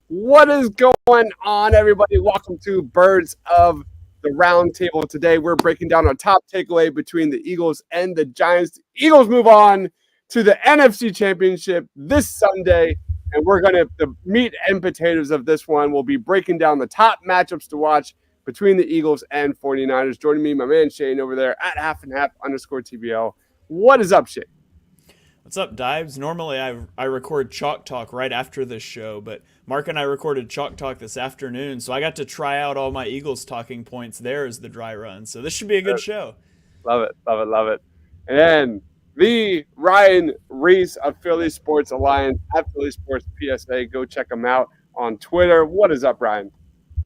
What is going on, everybody? Welcome to Birds of the Round Table. Today, we're breaking down our top takeaway between the Eagles and the Giants. The Eagles move on to the NFC Championship this Sunday, and we're going to, the meat and potatoes of this one, will be breaking down the top matchups to watch between the Eagles and 49ers. Joining me, my man Shane over there at @halfandhalf_TBL. What is up, Shane? What's up, Dives? Normally I record Chalk Talk right after this show, but Mark and I recorded Chalk Talk this afternoon, so I got to try out all my Eagles talking points there as the dry run. So this should be a good show. Love it, love it, love it. And the Ryan Reese of Philly Sports Alliance at Philly Sports PSA. Go check him out on Twitter. What is up, Ryan?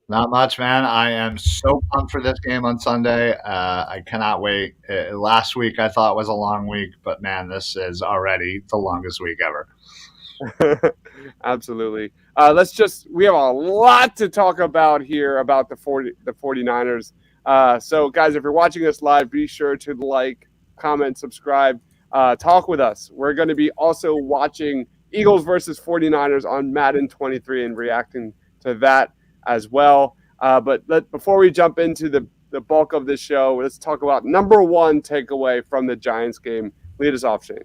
Not much, man. I am so pumped for this game on Sunday. I cannot wait. Last week I thought was a long week, but man, this is already the longest week ever. Absolutely. We have a lot to talk about here about the 49ers. So, guys, if you're watching us live, be sure to like, comment, subscribe, talk with us. We're going to be also watching Eagles versus 49ers on Madden 23 and reacting to that as well. But before we jump into the bulk of this show, let's talk about number one takeaway from the Giants game. Lead us off, Shane.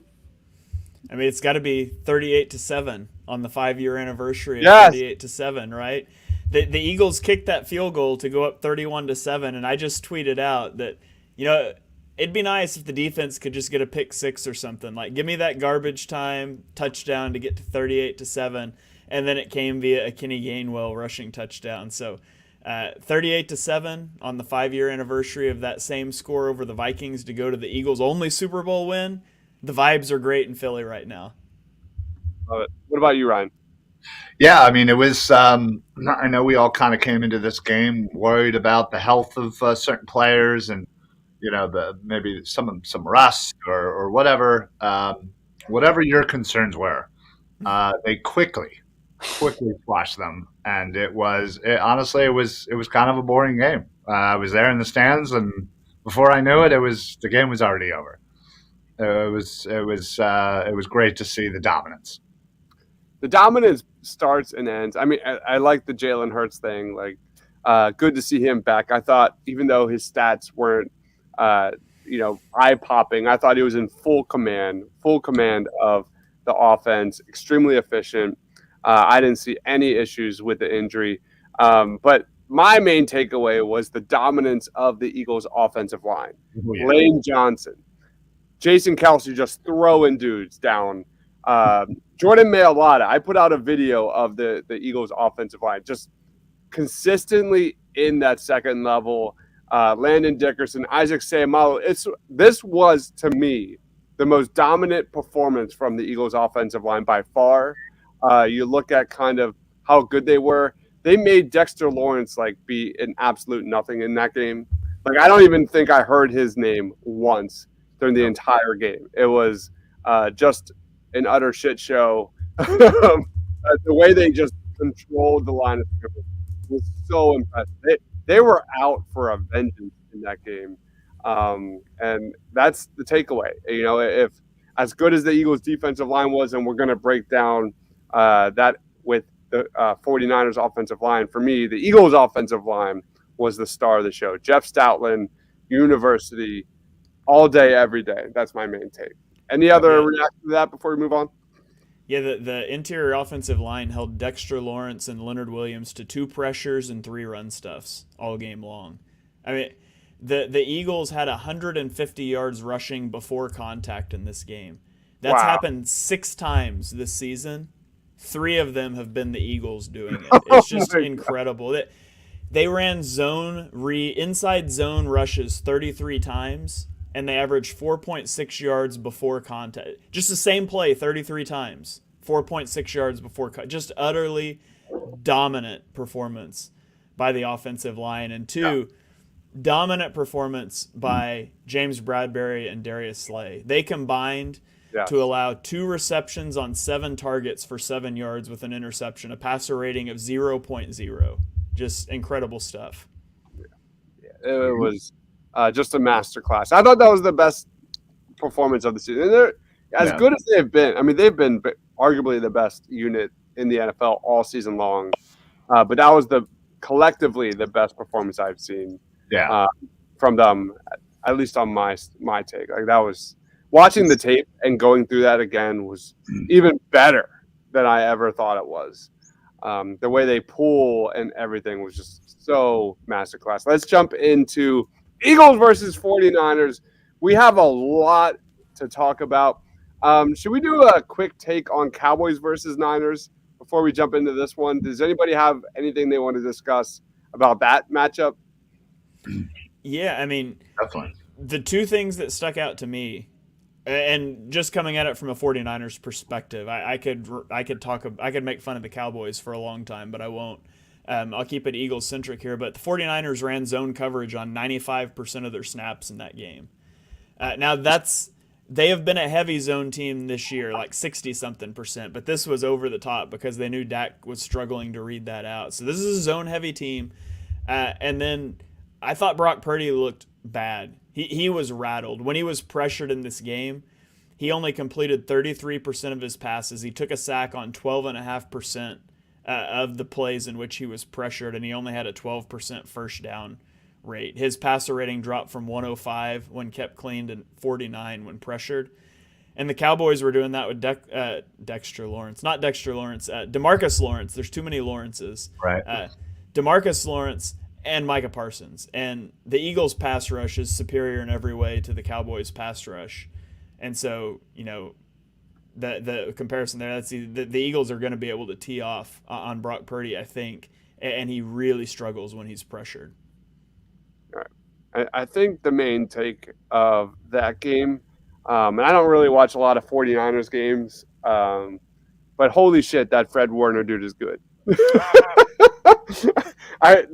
I mean, it's got to be 38-7 on the 5-year anniversary of Yes. 38-7, right? The Eagles kicked that field goal to go up 31-7, and I just tweeted out that, it'd be nice if the defense could just get a pick six or something. Like, give me that garbage time touchdown to get to 38-7, and then it came via a Kenny Gainwell rushing touchdown. So 38-7 on the 5-year anniversary of that same score over the Vikings to go to the Eagles' only Super Bowl win. The vibes are great in Philly right now. Love it. What about you, Ryan? Yeah, I mean, it was I know we all kind of came into this game worried about the health of certain players and, maybe some rust or whatever. Whatever your concerns were, they quickly squashed them. And honestly, it was kind of a boring game. I was there in the stands, and before I knew it, the game was already over. It was great to see the dominance. The dominance starts and ends. I mean, I like the Jalen Hurts thing. Like, good to see him back. I thought, even though his stats weren't, eye-popping, I thought he was in full command of the offense, extremely efficient. I didn't see any issues with the injury. But my main takeaway was the dominance of the Eagles' offensive line. Oh, yeah. Lane Johnson, Jason Kelce just throwing dudes down. Jordan Mailata, I put out a video of the Eagles' offensive line, just consistently in that second level. Landon Dickerson, Isaac Seumalo. This was, to me, the most dominant performance from the Eagles' offensive line by far. You look at kind of how good they were. They made Dexter Lawrence be an absolute nothing in that game. I don't even think I heard his name once during the entire game. It was just an utter shit show. The way they just controlled the line of scrimmage was so impressive. They were out for a vengeance in that game. And that's the takeaway. If as good as the Eagles defensive line was, and we're going to break down that with the 49ers offensive line, for me, the Eagles offensive line was the star of the show. Jeff Stoutland, University, all day, every day. That's my main take. Any other reaction to that before we move on? Yeah, the interior offensive line held Dexter Lawrence and Leonard Williams to 2 pressures and 3 run stuffs all game long. I mean, the Eagles had 150 yards rushing before contact in this game. That's happened 6 times this season. 3 of them have been the Eagles doing it. It's just incredible. They ran inside zone rushes 33 times, and they averaged 4.6 yards before contact. Just the same play 33 times, 4.6 yards before contact. Just utterly dominant performance by the offensive line. And 2, dominant performance by James Bradbury and Darius Slay. They combined to allow 2 receptions on 7 targets for 7 yards with an interception, a passer rating of 0.0. Just incredible stuff. Yeah, it was just a masterclass. I thought that was the best performance of the season. And they're as good as they've been. I mean, they've been arguably the best unit in the NFL all season long. But that was collectively the best performance I've seen Yeah. from them, at least on my take. Like that was watching the tape and going through that again was even better than I ever thought it was. The way they pull and everything was just so masterclass. Let's jump into Eagles versus 49ers. We have a lot to talk about. Should we do a quick take on Cowboys versus Niners before we jump into this one? Does anybody have anything they want to discuss about that matchup? Yeah, I mean, Definitely. the two things that stuck out to me, and just coming at it from a 49ers perspective, I could make fun of the Cowboys for a long time, but I won't. I'll keep it Eagles centric here, but the 49ers ran zone coverage on 95% of their snaps in that game. Now they have been a heavy zone team this year, like 60 something percent, but this was over the top because they knew Dak was struggling to read that out. So this is a zone heavy team. And then I thought Brock Purdy looked bad. He was rattled. When he was pressured in this game, he only completed 33% of his passes. He took a sack on 12.5% of the plays in which he was pressured, and he only had a 12% first down rate. His passer rating dropped from 105 when kept clean to 49 when pressured. And the Cowboys were doing that with Dexter Lawrence. Not Dexter Lawrence, DeMarcus Lawrence. There's too many Lawrences. Right. DeMarcus Lawrence and Micah Parsons. And the Eagles' pass rush is superior in every way to the Cowboys' pass rush. And so, the comparison there, the Eagles are going to be able to tee off on Brock Purdy, I think, and he really struggles when he's pressured. All right. I think the main take of that game, and I don't really watch a lot of 49ers games, but holy shit, that Fred Warner dude is good.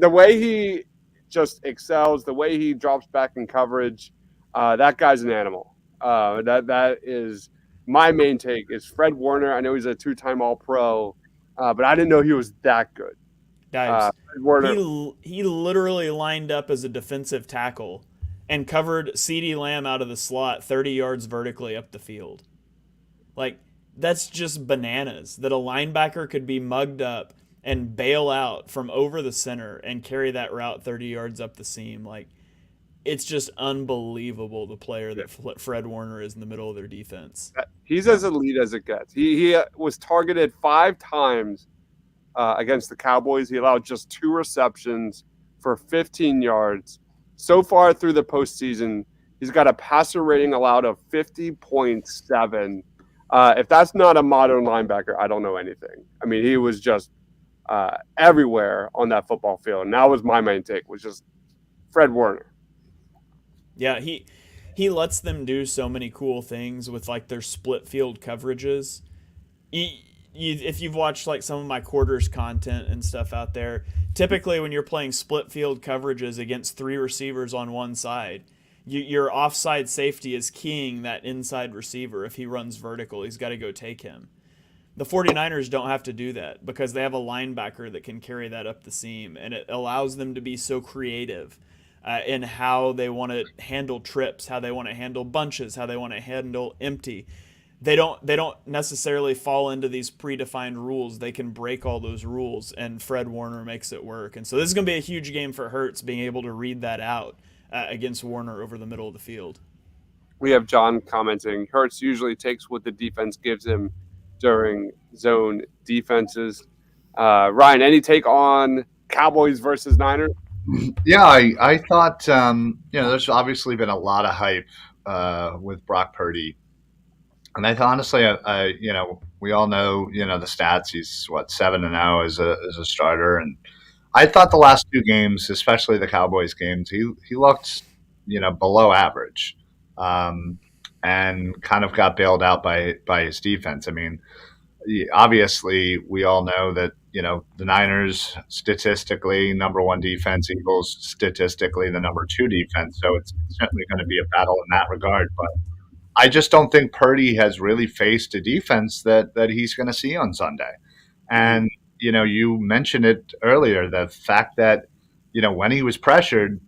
The way he just excels, the way he drops back in coverage, that guy's an animal. That is my main take is Fred Warner. I know he's a 2-time All-Pro, but I didn't know he was that good. Guys, he literally lined up as a defensive tackle and covered CeeDee Lamb out of the slot 30 yards vertically up the field. Like, that's just bananas that a linebacker could be mugged up and bail out from over the center and carry that route 30 yards up the seam. Like, it's just unbelievable the player that Fred Warner is in the middle of their defense. He's as elite as it gets. He was targeted 5 times against the Cowboys. He allowed just 2 receptions for 15 yards. So far through the postseason, he's got a passer rating allowed of 50.7. If that's not a modern linebacker, I don't know anything. I mean, he was just everywhere on that football field. And that was my main take, was just Fred Warner. Yeah, he lets them do so many cool things with like their split field coverages. If you've watched like some of my quarters content and stuff out there, typically when you're playing split field coverages against 3 receivers on one side, your offside safety is keying that inside receiver. If he runs vertical, he's got to go take him. The 49ers don't have to do that because they have a linebacker that can carry that up the seam, and it allows them to be so creative in how they want to handle trips, how they want to handle bunches, how they want to handle empty. They don't necessarily fall into these predefined rules. They can break all those rules, and Fred Warner makes it work. And so this is going to be a huge game for Hurts, being able to read that out against Warner over the middle of the field. We have John commenting, Hurts usually takes what the defense gives him during zone defenses. Ryan, any take on Cowboys versus Niners? Yeah, I thought, there's obviously been a lot of hype with Brock Purdy. And I thought, honestly, we all know, the stats. He's 7-0 as a starter, and I thought the last 2 games, especially the Cowboys games, he looked, below average, and kind of got bailed out by his defense. I mean, obviously, we all know that the Niners statistically number 1 defense, Eagles statistically the number 2 defense. So it's certainly going to be a battle in that regard, but I just don't think Purdy has really faced a defense that he's going to see on Sunday. And, you mentioned it earlier, the fact that, when he was pressured,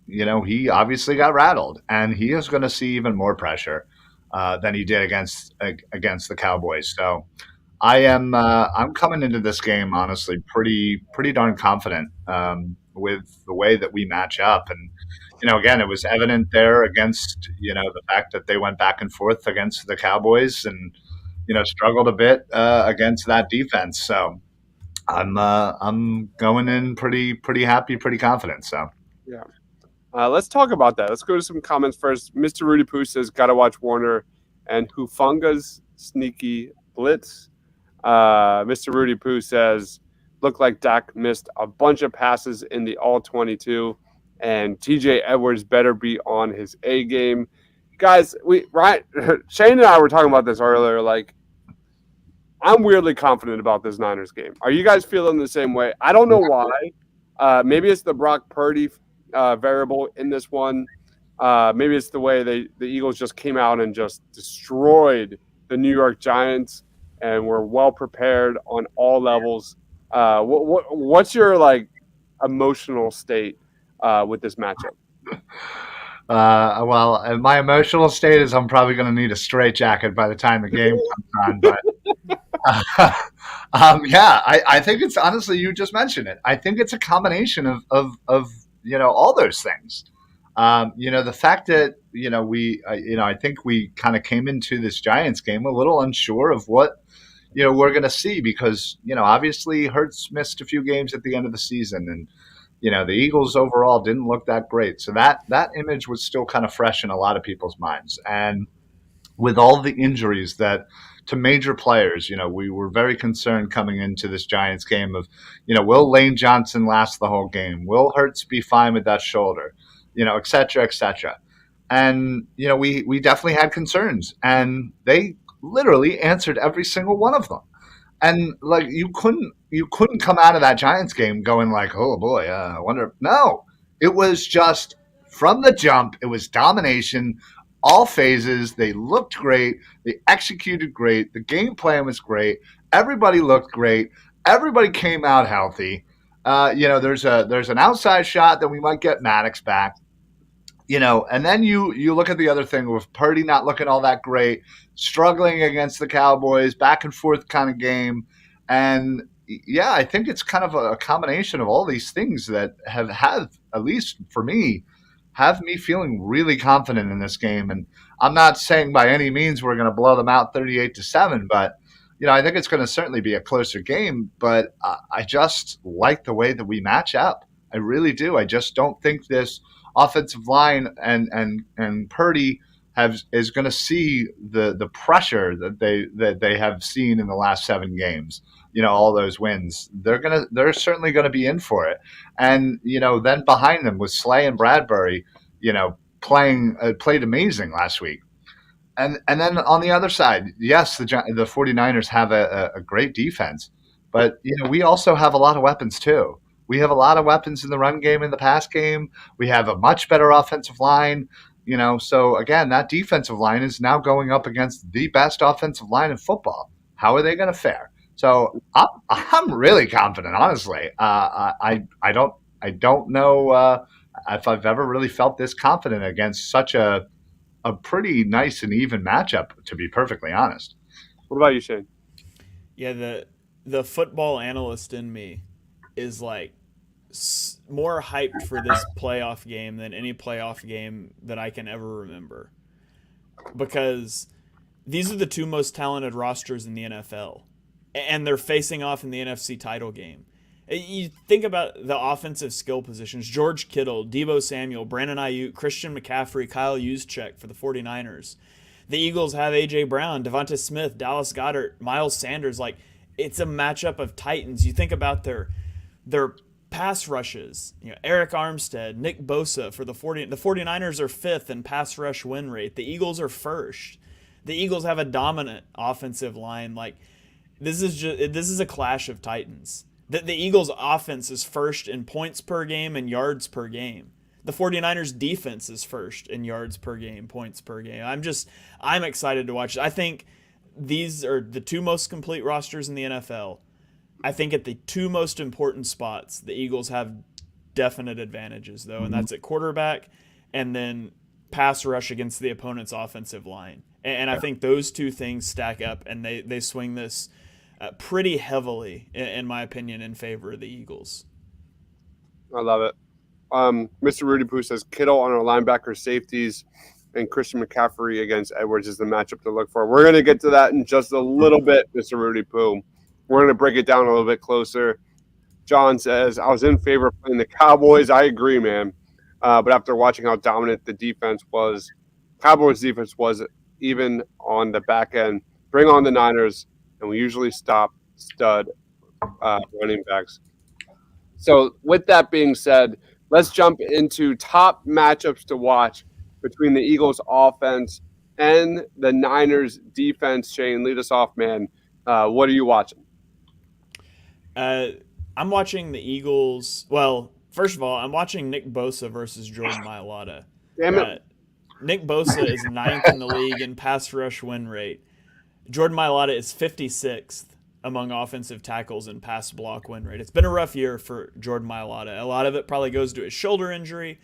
he obviously got rattled, and he is going to see even more pressure than he did against the Cowboys. So I'm coming into this game honestly pretty darn confident with the way that we match up. And again, it was evident there against the fact that they went back and forth against the Cowboys and struggled a bit against that defense. So I'm going in pretty happy, pretty confident. So Yeah. Let's talk about that. Let's go to some comments first. Mr. Rudy Poo says, "Gotta watch Warner and Hufanga's sneaky blitz." Mr. Rudy Poo says, "Looked like Dak missed a bunch of passes in the all-22, and TJ Edwards better be on his A game." Guys, Shane and I were talking about this earlier. Like, I'm weirdly confident about this Niners game. Are you guys feeling the same way? I don't know why. Maybe it's the Brock Purdy variable in this one. Maybe it's the way the Eagles just came out and just destroyed the New York Giants and were well prepared on all levels. What's your emotional state with this matchup? Well, my emotional state is I'm probably going to need a straitjacket by the time the game comes on. But yeah, I think it's honestly, you just mentioned it. I think it's a combination of all those things. The fact that I think we kind of came into this Giants game a little unsure of what we're going to see because obviously Hurts missed a few games at the end of the season, and the Eagles overall didn't look that great. So that image was still kind of fresh in a lot of people's minds. And with all the injuries to major players, we were very concerned coming into this Giants game of, will Lane Johnson last the whole game? Will Hurts be fine with that shoulder? Et cetera, et cetera. And, we definitely had concerns, and they literally answered every single one of them. And you couldn't come out of that Giants game going like, oh boy, I wonder. No, it was just from the jump. It was domination, all phases. They looked great. They executed great. The game plan was great. Everybody looked great. Everybody came out healthy. There's an outside shot that we might get Maddox back. And then you look at the other thing with Purdy not looking all that great, struggling against the Cowboys, back and forth kind of game. And yeah, I think it's kind of a combination of all these things that have had, at least for me, have me feeling really confident in this game. And I'm not saying by any means we're going to blow them out 38-7, but I think it's going to certainly be a closer game. But I just like the way that we match up. I really do. I just don't think this offensive line and Purdy is going to see the pressure that they have seen in the last 7 games. All those wins. They're certainly going to be in for it. And then behind them with Slay and Bradbury, played amazing last week. And then on the other side, yes, the 49ers have a great defense, but we also have a lot of weapons too. We have a lot of weapons in the run game, in the pass game. We have a much better offensive line. So again, that defensive line is now going up against the best offensive line in football. How are they going to fare? So I'm really confident, honestly. I don't know if I've ever really felt this confident against such a pretty nice and even matchup, to be perfectly honest. What about you, Shane? Yeah, the football analyst in me is more hyped for this playoff game than any playoff game that I can ever remember, because these are the 2 most talented rosters in the NFL, and they're facing off in the NFC title game. You think about the offensive skill positions: George Kittle, Deebo Samuel, Brandon Ayuk, Christian McCaffrey, Kyle Juszczyk for the 49ers. The Eagles have A.J. Brown, Devonta Smith, Dallas Goedert, Miles Sanders. It's a matchup of titans. You think about their pass rushes. Eric Armstead, Nick Bosa for the 49ers are 5th in pass rush win rate. The Eagles are 1st. The Eagles have a dominant offensive line. This is a clash of titans. The Eagles' offense is 1st in points per game and yards per game. The 49ers' defense is 1st in yards per game, points per game. I'm excited to watch it. I think these are the 2 most complete rosters in the NFL. I think at the 2 most important spots, the Eagles have definite advantages, though, and that's at quarterback and then pass rush against the opponent's offensive line. And I think those 2 things stack up, and they swing this pretty heavily, in my opinion, in favor of the Eagles. I love it. Mr. Rudy Poo says Kittle on our linebacker safeties and Christian McCaffrey against Edwards is the matchup to look for. We're going to get to that in just a little bit, Mr. Rudy Poo. We're going to break it down a little bit closer. John says, I was in favor of playing the Cowboys. I agree, man. But after watching how dominant the defense was, Cowboys defense was even on the back end, bring on the Niners, and we usually stop stud running backs. So with that being said, let's jump into top matchups to watch between the Eagles offense and the Niners defense. Shane, lead us off, man. What are you watching? I'm watching the Eagles. Well, first of all, I'm watching Nick Bosa versus Jordan Mailata. Damn it. Nick Bosa is 9th in the league in pass rush win rate. Jordan Mailata is 56th among offensive tackles in pass block win rate. It's been a rough year for Jordan Mailata. A lot of it probably goes to his shoulder injury.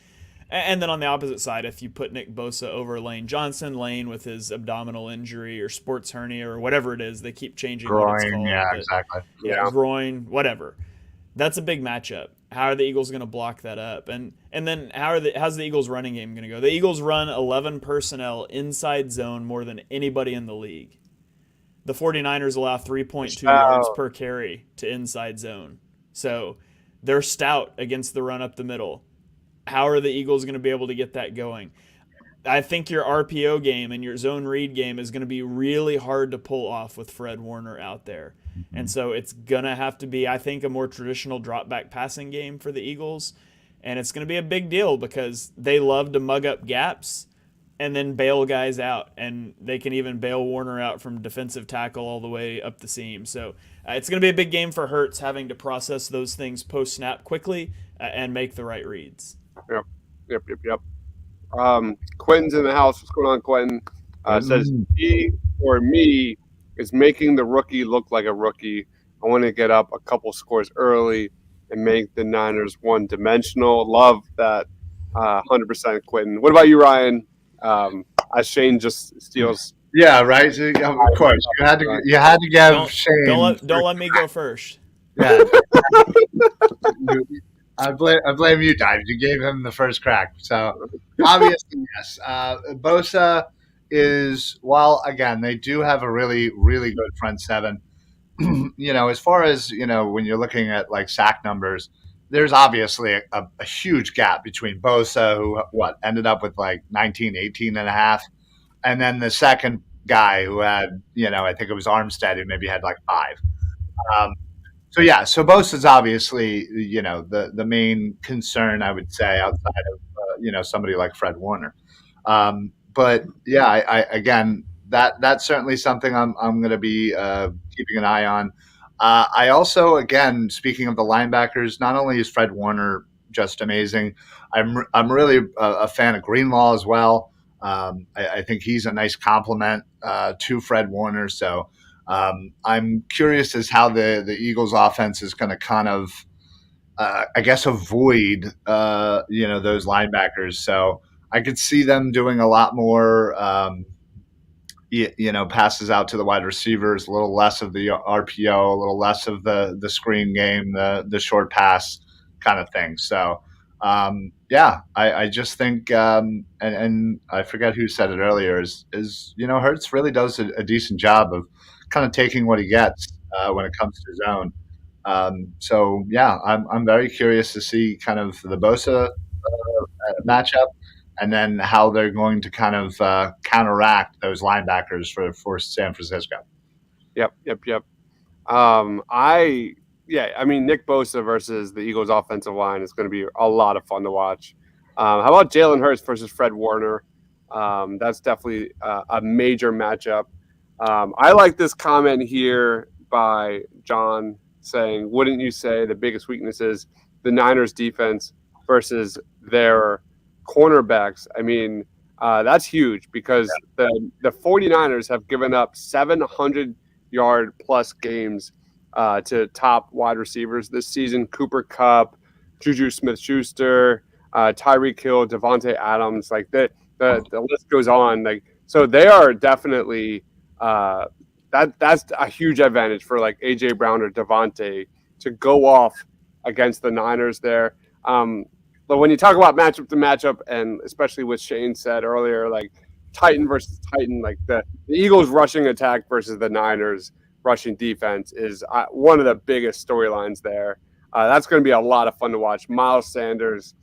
And then on the opposite side, if you put Nick Bosa over Lane Johnson, Lane with his abdominal injury or sports hernia or whatever it is, they keep changing what it's called. Yeah, exactly. Yeah, groin, whatever. That's a big matchup. How are the Eagles going to block that up? And then how's the Eagles running game going to go? The Eagles run 11 personnel inside zone more than anybody in the league. The 49ers allow 3.2 yards per carry to inside zone. So they're stout against the run up the middle. How are the Eagles going to be able to get that going? I think your RPO game and your zone read game is going to be really hard to pull off with Fred Warner out there. And so it's going to have to be, I think, a more traditional drop back passing game for the Eagles. And it's going to be a big deal because they love to mug up gaps and then bail guys out. And they can even bail Warner out from defensive tackle all the way up the seam. So it's going to be a big game for Hurts having to process those things post-snap quickly and make the right reads. Yep. Quentin's in the house. What's going on, Quentin? Says, he or me is making the rookie look like a rookie. I want to get up a couple scores early and make the Niners one-dimensional. Love that 100%, Quentin. What about you, Ryan? As Shane just steals. Yeah, right. So, of course, you had to give Shane. Don't let me go first. Yeah. I blame you, Dives. You gave him the first crack. So obviously, yes. Bosa is, well, again, they do have a really, really good front seven. As far as, when you're looking at like sack numbers, there's obviously a huge gap between Bosa, who ended up with like 19, 18 and a half, and then the second guy who had, I think it was Armstead, who maybe had like 5. So Bosa's obviously, the main concern, I would say, outside of, somebody like Fred Warner. But yeah, I again, that's certainly something I'm going to be keeping an eye on. I also, again, speaking of the linebackers, not only is Fred Warner just amazing, I'm really a fan of Greenlaw as well. I think he's a nice complement to Fred Warner. So I'm curious as how the Eagles offense is going to kind of, avoid, those linebackers. So I could see them doing a lot more, passes out to the wide receivers, a little less of the RPO, a little less of the screen game, the short pass kind of thing. So, I just think, and I forget who said it earlier, is Hurts really does a decent job of kind of taking what he gets when it comes to zone. I'm very curious to see kind of the Bosa matchup, and then how they're going to kind of counteract those linebackers for San Francisco. Yep. Nick Bosa versus the Eagles offensive line is going to be a lot of fun to watch. How about Jalen Hurts versus Fred Warner? That's definitely a major matchup. I like this comment here by John saying, wouldn't you say the biggest weakness is the Niners defense versus their cornerbacks? I mean, that's huge because the 49ers have given up 700-yard plus games to top wide receivers this season. Cooper Kupp, Juju Smith-Schuster, Tyreek Hill, Devontae Adams, like the list goes on. Like, so they are definitely that's a huge advantage for like AJ Brown or Devontae to go off against the Niners there. But when you talk about matchup to matchup, and especially what Shane said earlier, like Titan versus Titan, like the Eagles rushing attack versus the Niners rushing defense is one of the biggest storylines there. That's going to be a lot of fun to watch. Miles Sanders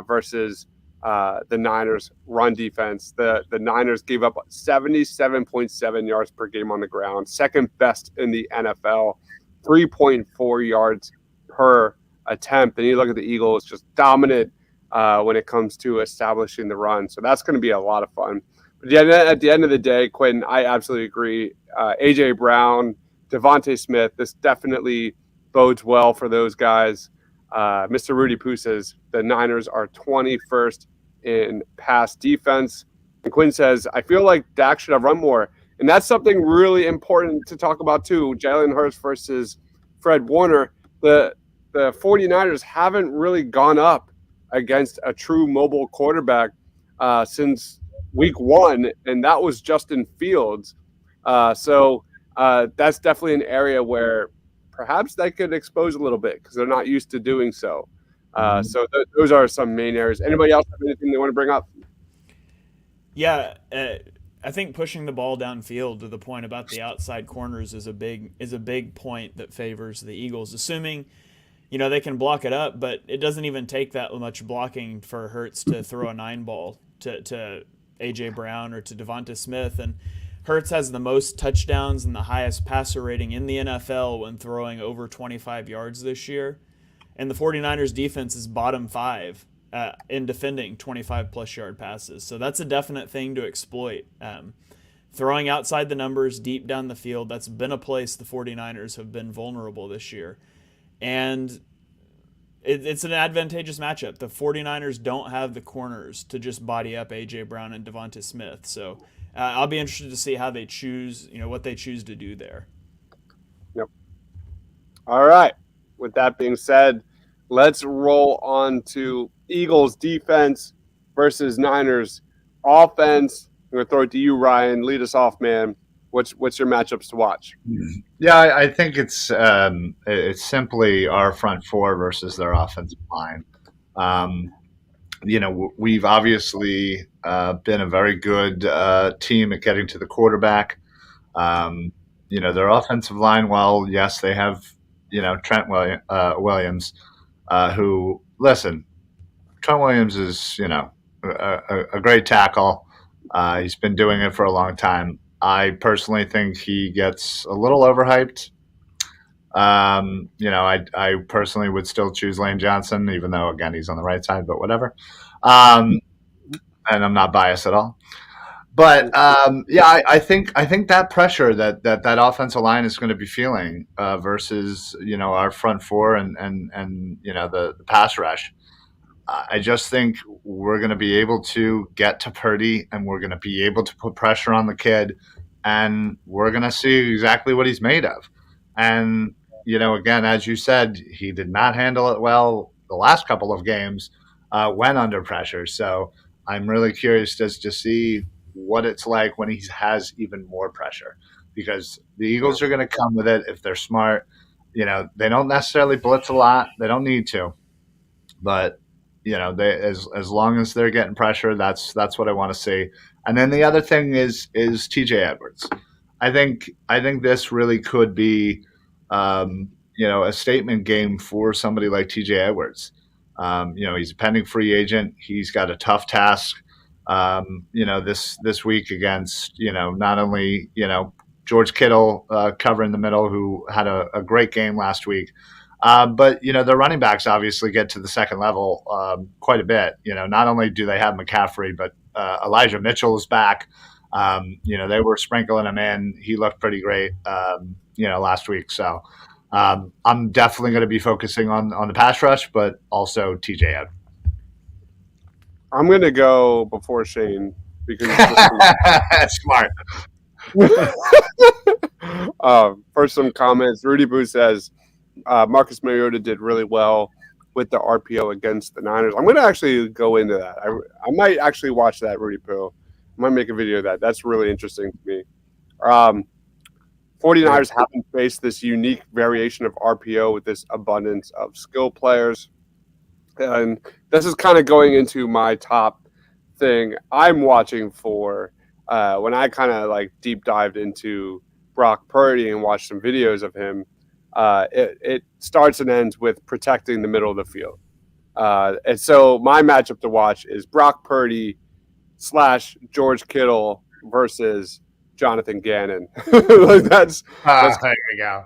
versus the Niners run defense. The Niners gave up 77.7 yards per game on the ground, second best in the NFL, 3.4 yards per attempt. And you look at the Eagles, just dominant when it comes to establishing the run. So that's going to be a lot of fun. But at the end of the day, Quinn, I absolutely agree. AJ Brown, Devontae Smith, this definitely bodes well for those guys. Mr. Rudy Poo says the Niners are 21st in pass defense. And Quinn says, I feel like Dak should have run more. And that's something really important to talk about too. Jalen Hurts versus Fred Warner. The 49ers haven't really gone up against a true mobile quarterback since week 1, and that was Justin Fields. So that's definitely an area where perhaps they could expose a little bit because they're not used to doing so. So those are some main areas. Anybody else have anything they want to bring up? Yeah, I think pushing the ball downfield to the point about the outside corners is a big point that favors the Eagles, assuming they can block it up, but it doesn't even take that much blocking for Hurts to throw a 9-ball to A.J. Brown or to Devonta Smith. And Hurts has the most touchdowns and the highest passer rating in the NFL when throwing over 25 yards this year. And the 49ers defense is bottom 5 in defending 25-plus yard passes. So that's a definite thing to exploit. Throwing outside the numbers, deep down the field, that's been a place the 49ers have been vulnerable this year. And it's an advantageous matchup. The 49ers don't have the corners to just body up A.J. Brown and Devonta Smith. So I'll be interested to see how they choose, what they choose to do there. Yep. All right. With that being said, let's roll on to Eagles defense versus Niners offense. I'm going to throw it to you, Ryan. Lead us off, man. What's your matchups to watch? Yeah, I think it's simply our front four versus their offensive line. We've obviously been a very good team at getting to the quarterback. Their offensive line, while yes, they have Trent Williams, who listen, Trent Williams is a great tackle. He's been doing it for a long time. I personally think he gets a little overhyped. I personally would still choose Lane Johnson, even though, again, he's on the right side, but whatever. And I'm not biased at all. But, I think that pressure that offensive line is going to be feeling versus, our front four and the pass rush. I just think we're going to be able to get to Purdy and we're going to be able to put pressure on the kid and we're going to see exactly what he's made of. And, again, as you said, he did not handle it well the last couple of games when under pressure. So I'm really curious just to see what it's like when he has even more pressure because the Eagles are going to come with it if they're smart. They don't necessarily blitz a lot. They don't need to. But they as long as they're getting pressure, that's what I want to see. And then the other thing is TJ Edwards. I think this really could be a statement game for somebody like TJ Edwards. He's a pending free agent. He's got a tough task. This week against not only George Kittle covering the middle, who had a great game last week. But, the running backs obviously get to the second level quite a bit. Not only do they have McCaffrey, but Elijah Mitchell is back. They were sprinkling him in. He looked pretty great, last week. So I'm definitely going to be focusing on the pass rush, but also TJ. I'm going to go before Shane because that's smart. First, some comments. Rudy Boo says, Marcus Mariota did really well with the RPO against the Niners. I'm going to actually go into that. I might actually watch that, Rudy Poo. I might make a video of that. That's really interesting to me. 49ers haven't faced this unique variation of RPO with this abundance of skill players. And this is kind of going into my top thing I'm watching for when I kind of like deep dived into Brock Purdy and watched some videos of him. It starts and ends with protecting the middle of the field. And so my matchup to watch is Brock Purdy / George Kittle versus Jonathan Gannon. Like that's there you go.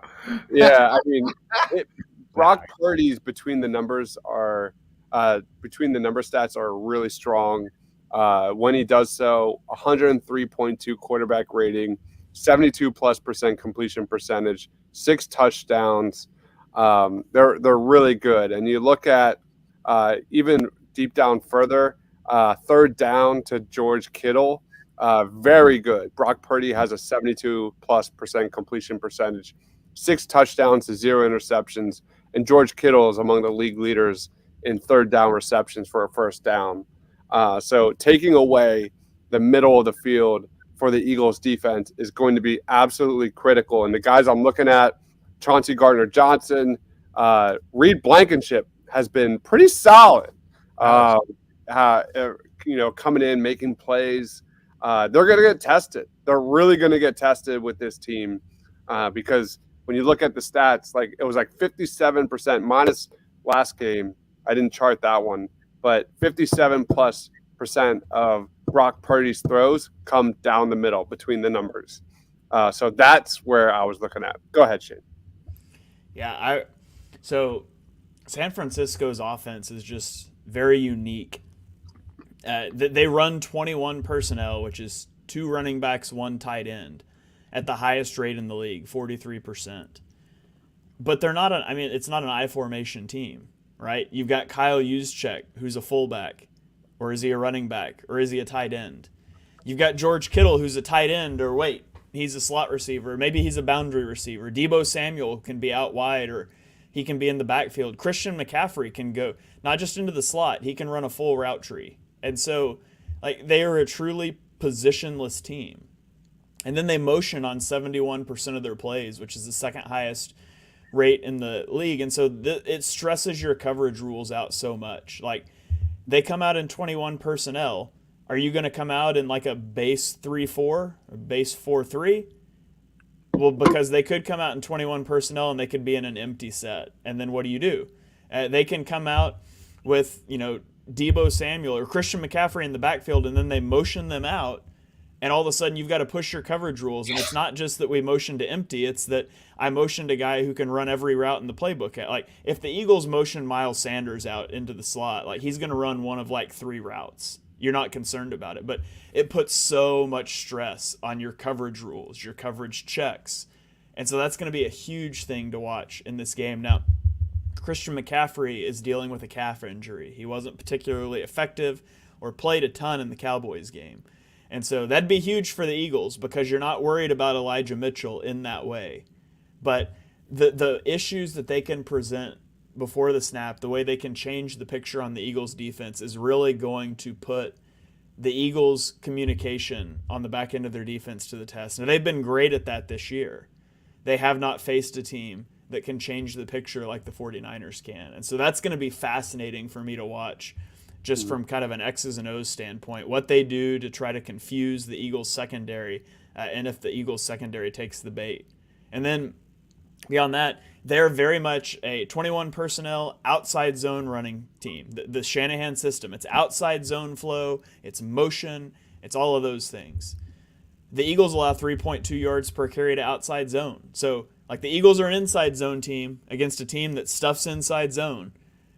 yeah. I mean, Brock Purdy's between the number stats are really strong. When he does so, 103.2 quarterback rating, 72+% completion percentage, 6 touchdowns. They're really good. And you look at even deep down further, third down to George Kittle, very good. Brock Purdy has a 72+% completion percentage, 6 touchdowns to 0 interceptions, and George Kittle is among the league leaders in third down receptions for a first down. So taking away the middle of the field for the Eagles defense is going to be absolutely critical. And the guys I'm looking at, Chauncey Gardner-Johnson, Reed Blankenship has been pretty solid. Coming in, making plays. They're going to get tested. They're really going to get tested with this team because when you look at the stats, like it was like 57% minus last game. I didn't chart that one, but 57+% of Brock Purdy's throws come down the middle between the numbers. So that's where I was looking at. Go ahead, Shane. Yeah, so San Francisco's offense is just very unique. They run 21 personnel, which is 2 running backs, 1 tight end, at the highest rate in the league, 43%. But they're not it's not an I formation team, right? You've got Kyle Juszczyk, who's a fullback, or is he a running back, or is he a tight end? You've got George Kittle, who's a tight end, or he's a slot receiver, maybe he's a boundary receiver. Deebo Samuel can be out wide, or he can be in the backfield. Christian McCaffrey can go not just into the slot, he can run a full route tree. And so, they are a truly positionless team. And then they motion on 71% of their plays, which is the second highest rate in the league. And so it stresses your coverage rules out so much. Like, they come out in 21 personnel. Are you going to come out in like a base 3-4 or base 4-3? Well, because they could come out in 21 personnel and they could be in an empty set. And then what do? They can come out with, Deebo Samuel or Christian McCaffrey in the backfield, and then they motion them out, and all of a sudden you've got to push your coverage rules. And it's not just that we motion to empty, it's that I motioned a guy who can run every route in the playbook. Like, if the Eagles motion Miles Sanders out into the slot, he's going to run one of 3 routes. You're not concerned about it, but it puts so much stress on your coverage rules, your coverage checks. And so that's going to be a huge thing to watch in this game. Now, Christian McCaffrey is dealing with a calf injury. He wasn't particularly effective or played a ton in the Cowboys game. And so that'd be huge for the Eagles because you're not worried about Elijah Mitchell in that way. But the issues that they can present before the snap, the way they can change the picture on the Eagles defense is really going to put the Eagles' communication on the back end of their defense to the test. Now, they've been great at that this year. They have not faced a team that can change the picture like the 49ers can. And so that's going to be fascinating for me to watch just from kind of an X's and O's standpoint, what they do to try to confuse the Eagles secondary and if the Eagles secondary takes the bait. And then beyond that, they're very much a 21 personnel outside zone running team. The Shanahan system, it's outside zone flow, it's motion, it's all of those things. The Eagles allow 3.2 yards per carry to outside zone. So, the Eagles are an inside zone team against a team that stuffs inside zone.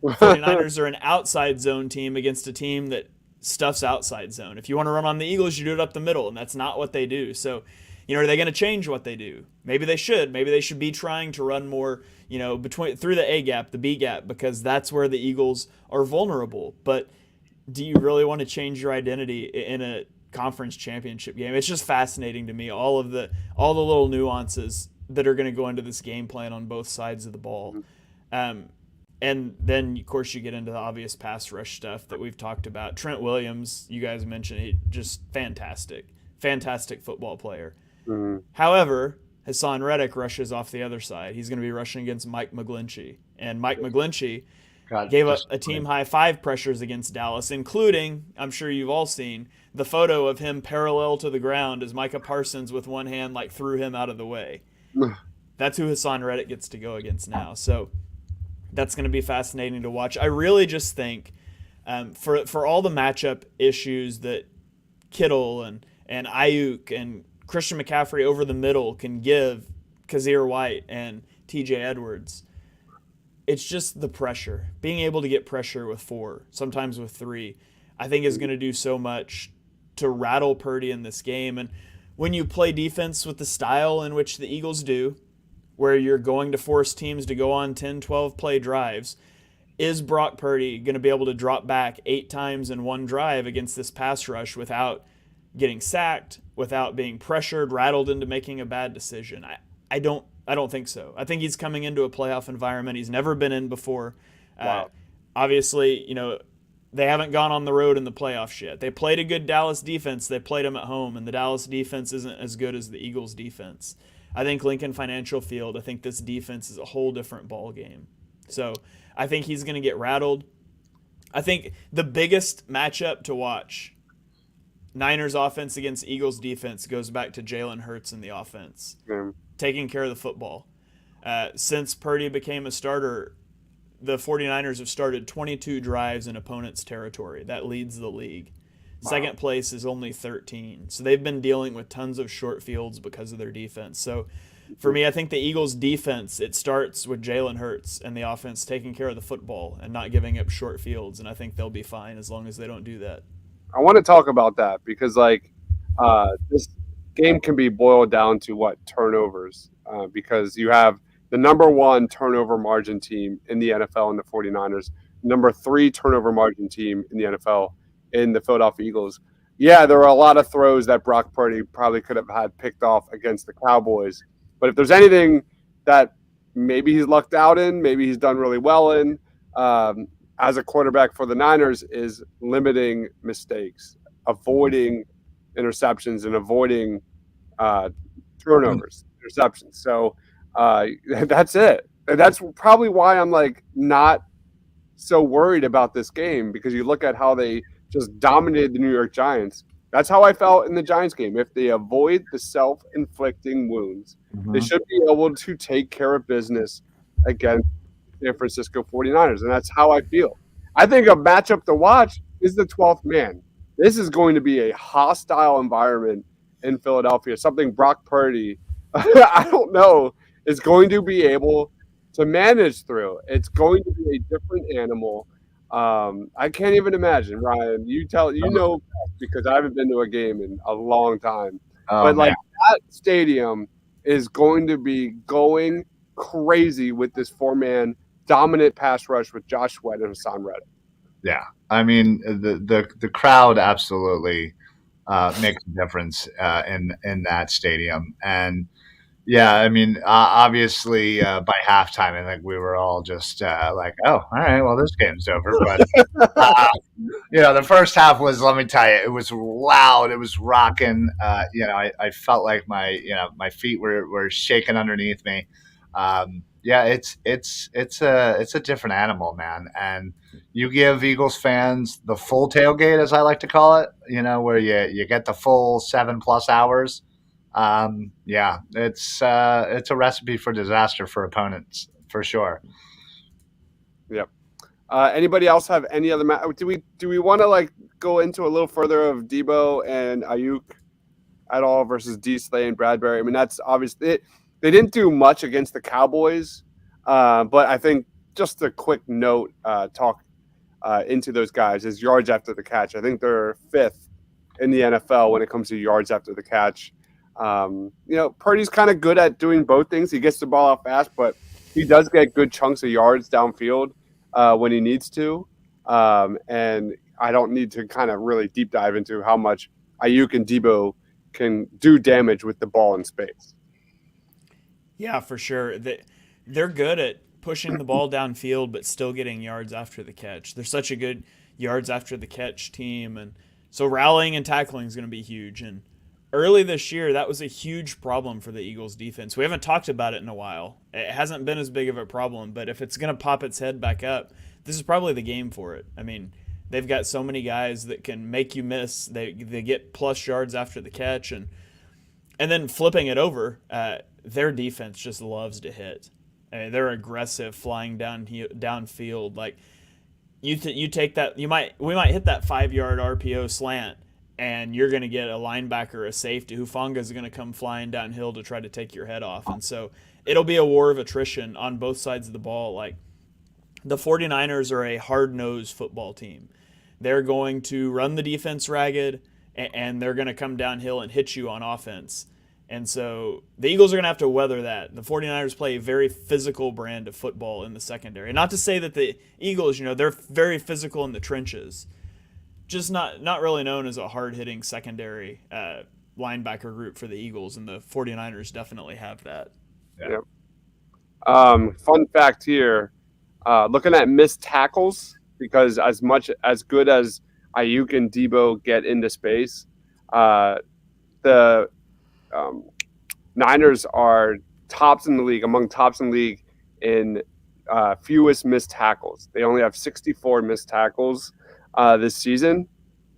49ers are an outside zone team against a team that stuffs outside zone. If you want to run on the Eagles, you do it up the middle, and that's not what they do. So, are they going to change what they do? Maybe they should. Maybe they should be trying to run more, through the A gap, the B gap, because that's where the Eagles are vulnerable. But do you really want to change your identity in a conference championship game? It's just fascinating to me, all the little nuances that are going to go into this game plan on both sides of the ball. And then, of course, you get into the obvious pass rush stuff that we've talked about. Trent Williams, you guys mentioned, just fantastic football player. Mm-hmm. However, Hassan Reddick rushes off the other side. He's going to be rushing against Mike McGlinchey. And Mike McGlinchey gave up a team high 5 pressures against Dallas, including, I'm sure you've all seen, the photo of him parallel to the ground as Micah Parsons with one hand like threw him out of the way. That's who Hassan Reddick gets to go against now. So that's going to be fascinating to watch. I really just think for all the matchup issues that Kittle and Ayuk and Christian McCaffrey over the middle can give Kazir White and TJ Edwards, it's just the pressure. Being able to get pressure with 4, sometimes with 3, I think is going to do so much to rattle Purdy in this game. And when you play defense with the style in which the Eagles do, where you're going to force teams to go on 10, 12 play drives, is Brock Purdy going to be able to drop back 8 times in one drive against this pass rush without getting sacked, without being pressured, rattled into making a bad decision? I don't think so. I think he's coming into a playoff environment he's never been in before. Wow. Obviously, they haven't gone on the road in the playoffs yet. They played a good Dallas defense. They played them at home, and the Dallas defense isn't as good as the Eagles defense. I think Lincoln Financial Field, I think this defense is a whole different ball game. So I think he's going to get rattled. I think the biggest matchup to watch, Niners offense against Eagles defense, goes back to Jalen Hurts in the offense, taking care of the football. Since Purdy became a starter, the 49ers have started 22 drives in opponents' territory. That leads the league. Wow. Second place is only 13. So they've been dealing with tons of short fields because of their defense. So for me, I think the Eagles' defense, it starts with Jalen Hurts and the offense taking care of the football and not giving up short fields. And I think they'll be fine as long as they don't do that. I want to talk about that because, this game can be boiled down to turnovers, because you have the number 1 turnover margin team in the NFL in the 49ers, number 3 turnover margin team in the NFL in the Philadelphia Eagles. Yeah, there are a lot of throws that Brock Purdy probably could have had picked off against the Cowboys. But if there's anything that maybe he's lucked out in, maybe he's done really well in, as a quarterback for the Niners, is limiting mistakes, avoiding interceptions, and avoiding turnovers, interceptions. So that's it. And that's probably why I'm not so worried about this game, because you look at how they just dominated the New York Giants. That's how I felt in the Giants game. If they avoid the self-inflicting wounds, they should be able to take care of business against San Francisco 49ers, and that's how I feel. I think a matchup to watch is the 12th man. This is going to be a hostile environment in Philadelphia, something Brock Purdy, I don't know, is going to be able to manage through. It's going to be a different animal. I can't even imagine, Ryan. Because I haven't been to a game in a long time. That stadium is going to be going crazy with this 4-man dominant pass rush with Josh Sweat and Hassan Reddick. Yeah, I mean the crowd absolutely makes a difference in that stadium, and yeah, I mean obviously by halftime I think we were all just oh, all right, well this game's over. But the first half was, let me tell you, it was loud, it was rocking. I felt like my feet were shaking underneath me. It's a different animal, man. And you give Eagles fans the full tailgate, as I like to call it, where you get the full 7+ hours. It's a recipe for disaster for opponents, for sure. Yep. Anybody else have any other do we want to go into a little further of Debo and Ayuk at all versus D. Slay and Bradbury? I mean, that's obviously they didn't do much against the Cowboys, but I think just a quick note talk into those guys is yards after the catch. I think they're 5th in the NFL when it comes to yards after the catch. Purdy's kind of good at doing both things. He gets the ball out fast, but he does get good chunks of yards downfield when he needs to. And I don't need to kind of really deep dive into how much Ayuk and Debo can do damage with the ball in space. Yeah, for sure. They're good at pushing the ball downfield, but still getting yards after the catch. They're such a good yards after the catch team. And so rallying and tackling is going to be huge. And early this year, that was a huge problem for the Eagles defense. We haven't talked about it in a while. It hasn't been as big of a problem, but if it's going to pop its head back up, this is probably the game for it. I mean, they've got so many guys that can make you miss. They get plus yards after the catch, and then flipping it over, their defense just loves to hit. I mean, they're aggressive, flying downfield. Like you take that, we might hit that 5-yard RPO slant, and you're going to get a linebacker, a safety. Hufanga's going to come flying downhill to try to take your head off. And so it'll be a war of attrition on both sides of the ball. Like, the 49ers are a hard-nosed football team. They're going to run the defense ragged, and they're going to come downhill and hit you on offense. And so the Eagles are going to have to weather that. The 49ers play a very physical brand of football in the secondary. Not to say that the Eagles, they're very physical in the trenches. Just not really known as a hard-hitting secondary linebacker group for the Eagles, and the 49ers definitely have that. Yeah. Fun fact here, looking at missed tackles, because as good as Ayuk and Debo get into space, the Niners are among tops in the league in fewest missed tackles. They only have 64 missed tackles this season.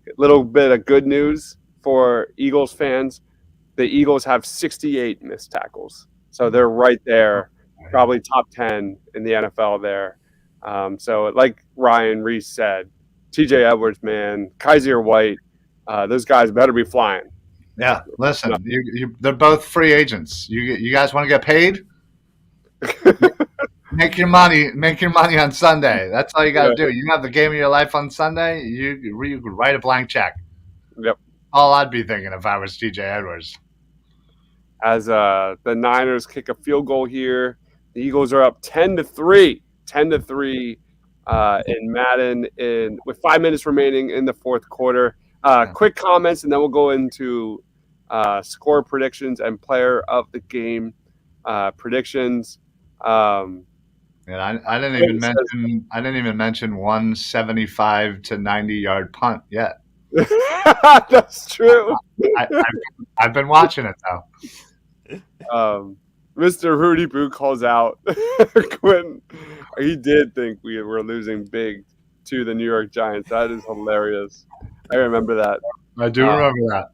A little bit of good news for Eagles fans. The Eagles have 68 missed tackles. So they're right there, probably top 10 in the NFL there. So like Ryan Reese said, TJ Edwards, man, Kaiser White, those guys better be flying. Yeah, listen, they're both free agents. You guys want to get paid? Make your money on Sunday. That's all you got to do. You have the game of your life on Sunday. You could write a blank check. Yep. All I'd be thinking if I was TJ Edwards. As the Niners kick a field goal here, the Eagles are up 10-3. 10-3 in Madden with 5 minutes remaining in the fourth quarter. Quick comments, and then we'll go into score predictions and player of the game predictions. And I didn't even mention 175 to 90-yard punt yet. That's true. I've been watching it though. Mr. Rudy Boo calls out Quinn. He did think we were losing big to the New York Giants. That is hilarious. I remember that. I do remember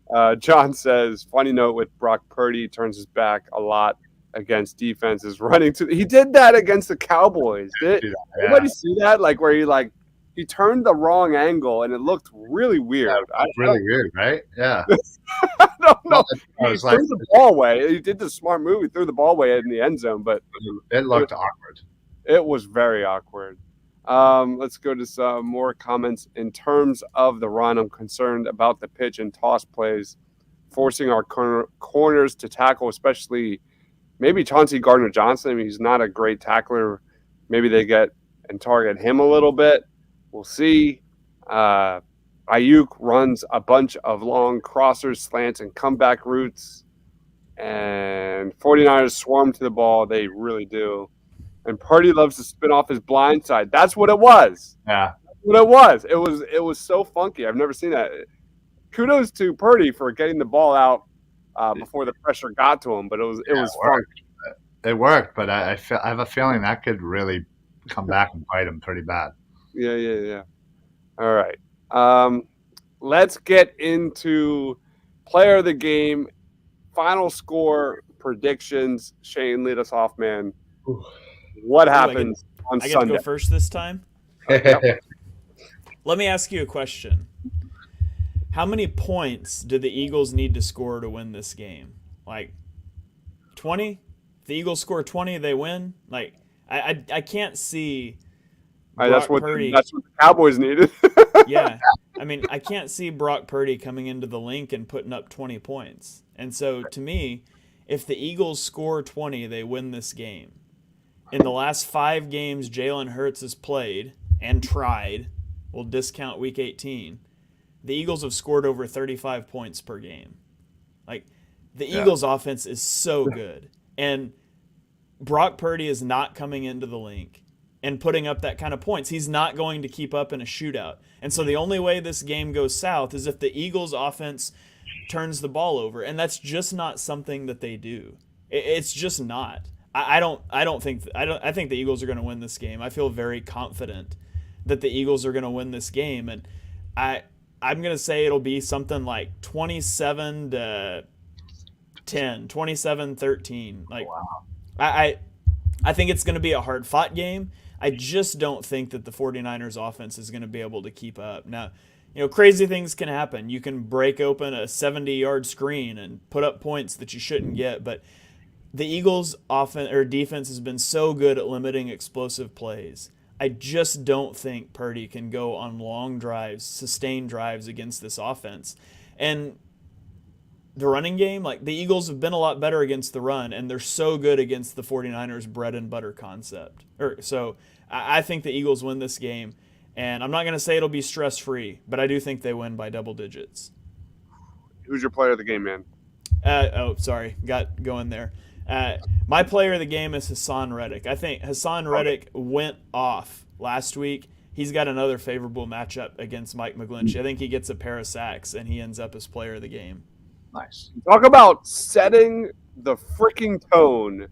that. John says, funny note with Brock Purdy, turns his back a lot against defenses running to. He did that against the Cowboys. Anybody see that? Like where he turned the wrong angle and it looked really weird. Yeah, really weird, right? Yeah. I don't know. He threw the ball away. He did the smart move. He threw the ball away in the end zone, but it looked awkward. It was very awkward. Let's go to some more comments. In terms of the run, I'm concerned about the pitch and toss plays, forcing our corners to tackle, especially maybe Chauncey Gardner-Johnson. I mean, he's not a great tackler. Maybe they get and target him a little bit. We'll see. Ayuk runs a bunch of long crossers, slants, and comeback routes. And 49ers swarm to the ball. They really do. And Purdy loves to spin off his blind side. That's what it was. Yeah. That's what it was. It was so funky. I've never seen that. Kudos to Purdy for getting the ball out before the pressure got to him, but it was fun. It worked, but I have a feeling that could really come back and bite him pretty bad. Yeah. All right. Let's get into player of the game, final score predictions. Shane, lead us off, man. What happens on Sunday? I get to go first this time? Let me ask you a question. How many points do the Eagles need to score to win this game? Like 20? If the Eagles score 20, they win? Like I can't see that's what the Cowboys needed. Yeah. I mean, I can't see Brock Purdy coming into the link and putting up 20 points. And so to me, if the Eagles score 20, they win this game. In the last 5 games Jalen Hurts has played and tried, we'll discount week 18, the Eagles have scored over 35 points per game. Like, the Eagles' offense is so good. And Brock Purdy is not coming into the link and putting up that kind of points. He's not going to keep up in a shootout. And so the only way this game goes south is if the Eagles' offense turns the ball over, and that's just not something that they do. It's just not. I think the Eagles are going to win this game. I feel very confident that the Eagles are going to win this game, and I'm going to say it'll be something like 27 to 10, 27-13. Like I think it's going to be a hard-fought game. I just don't think that the 49ers offense is going to be able to keep up. Now, crazy things can happen. You can break open a 70-yard screen and put up points that you shouldn't get, but the Eagles' offense or defense has been so good at limiting explosive plays. I just don't think Purdy can go on long drives, sustained drives against this offense. And the running game, like the Eagles have been a lot better against the run, and they're so good against the 49ers bread and butter concept. So I think the Eagles win this game, and I'm not going to say it'll be stress-free, but I do think they win by double digits. Who's your player of the game, man? Sorry, got going there. My player of the game is Hassan Reddick. I think Hassan Reddick went off last week. He's got another favorable matchup against Mike McGlinchey. I think he gets a pair of sacks, and he ends up as player of the game. Nice. Talk about setting the freaking tone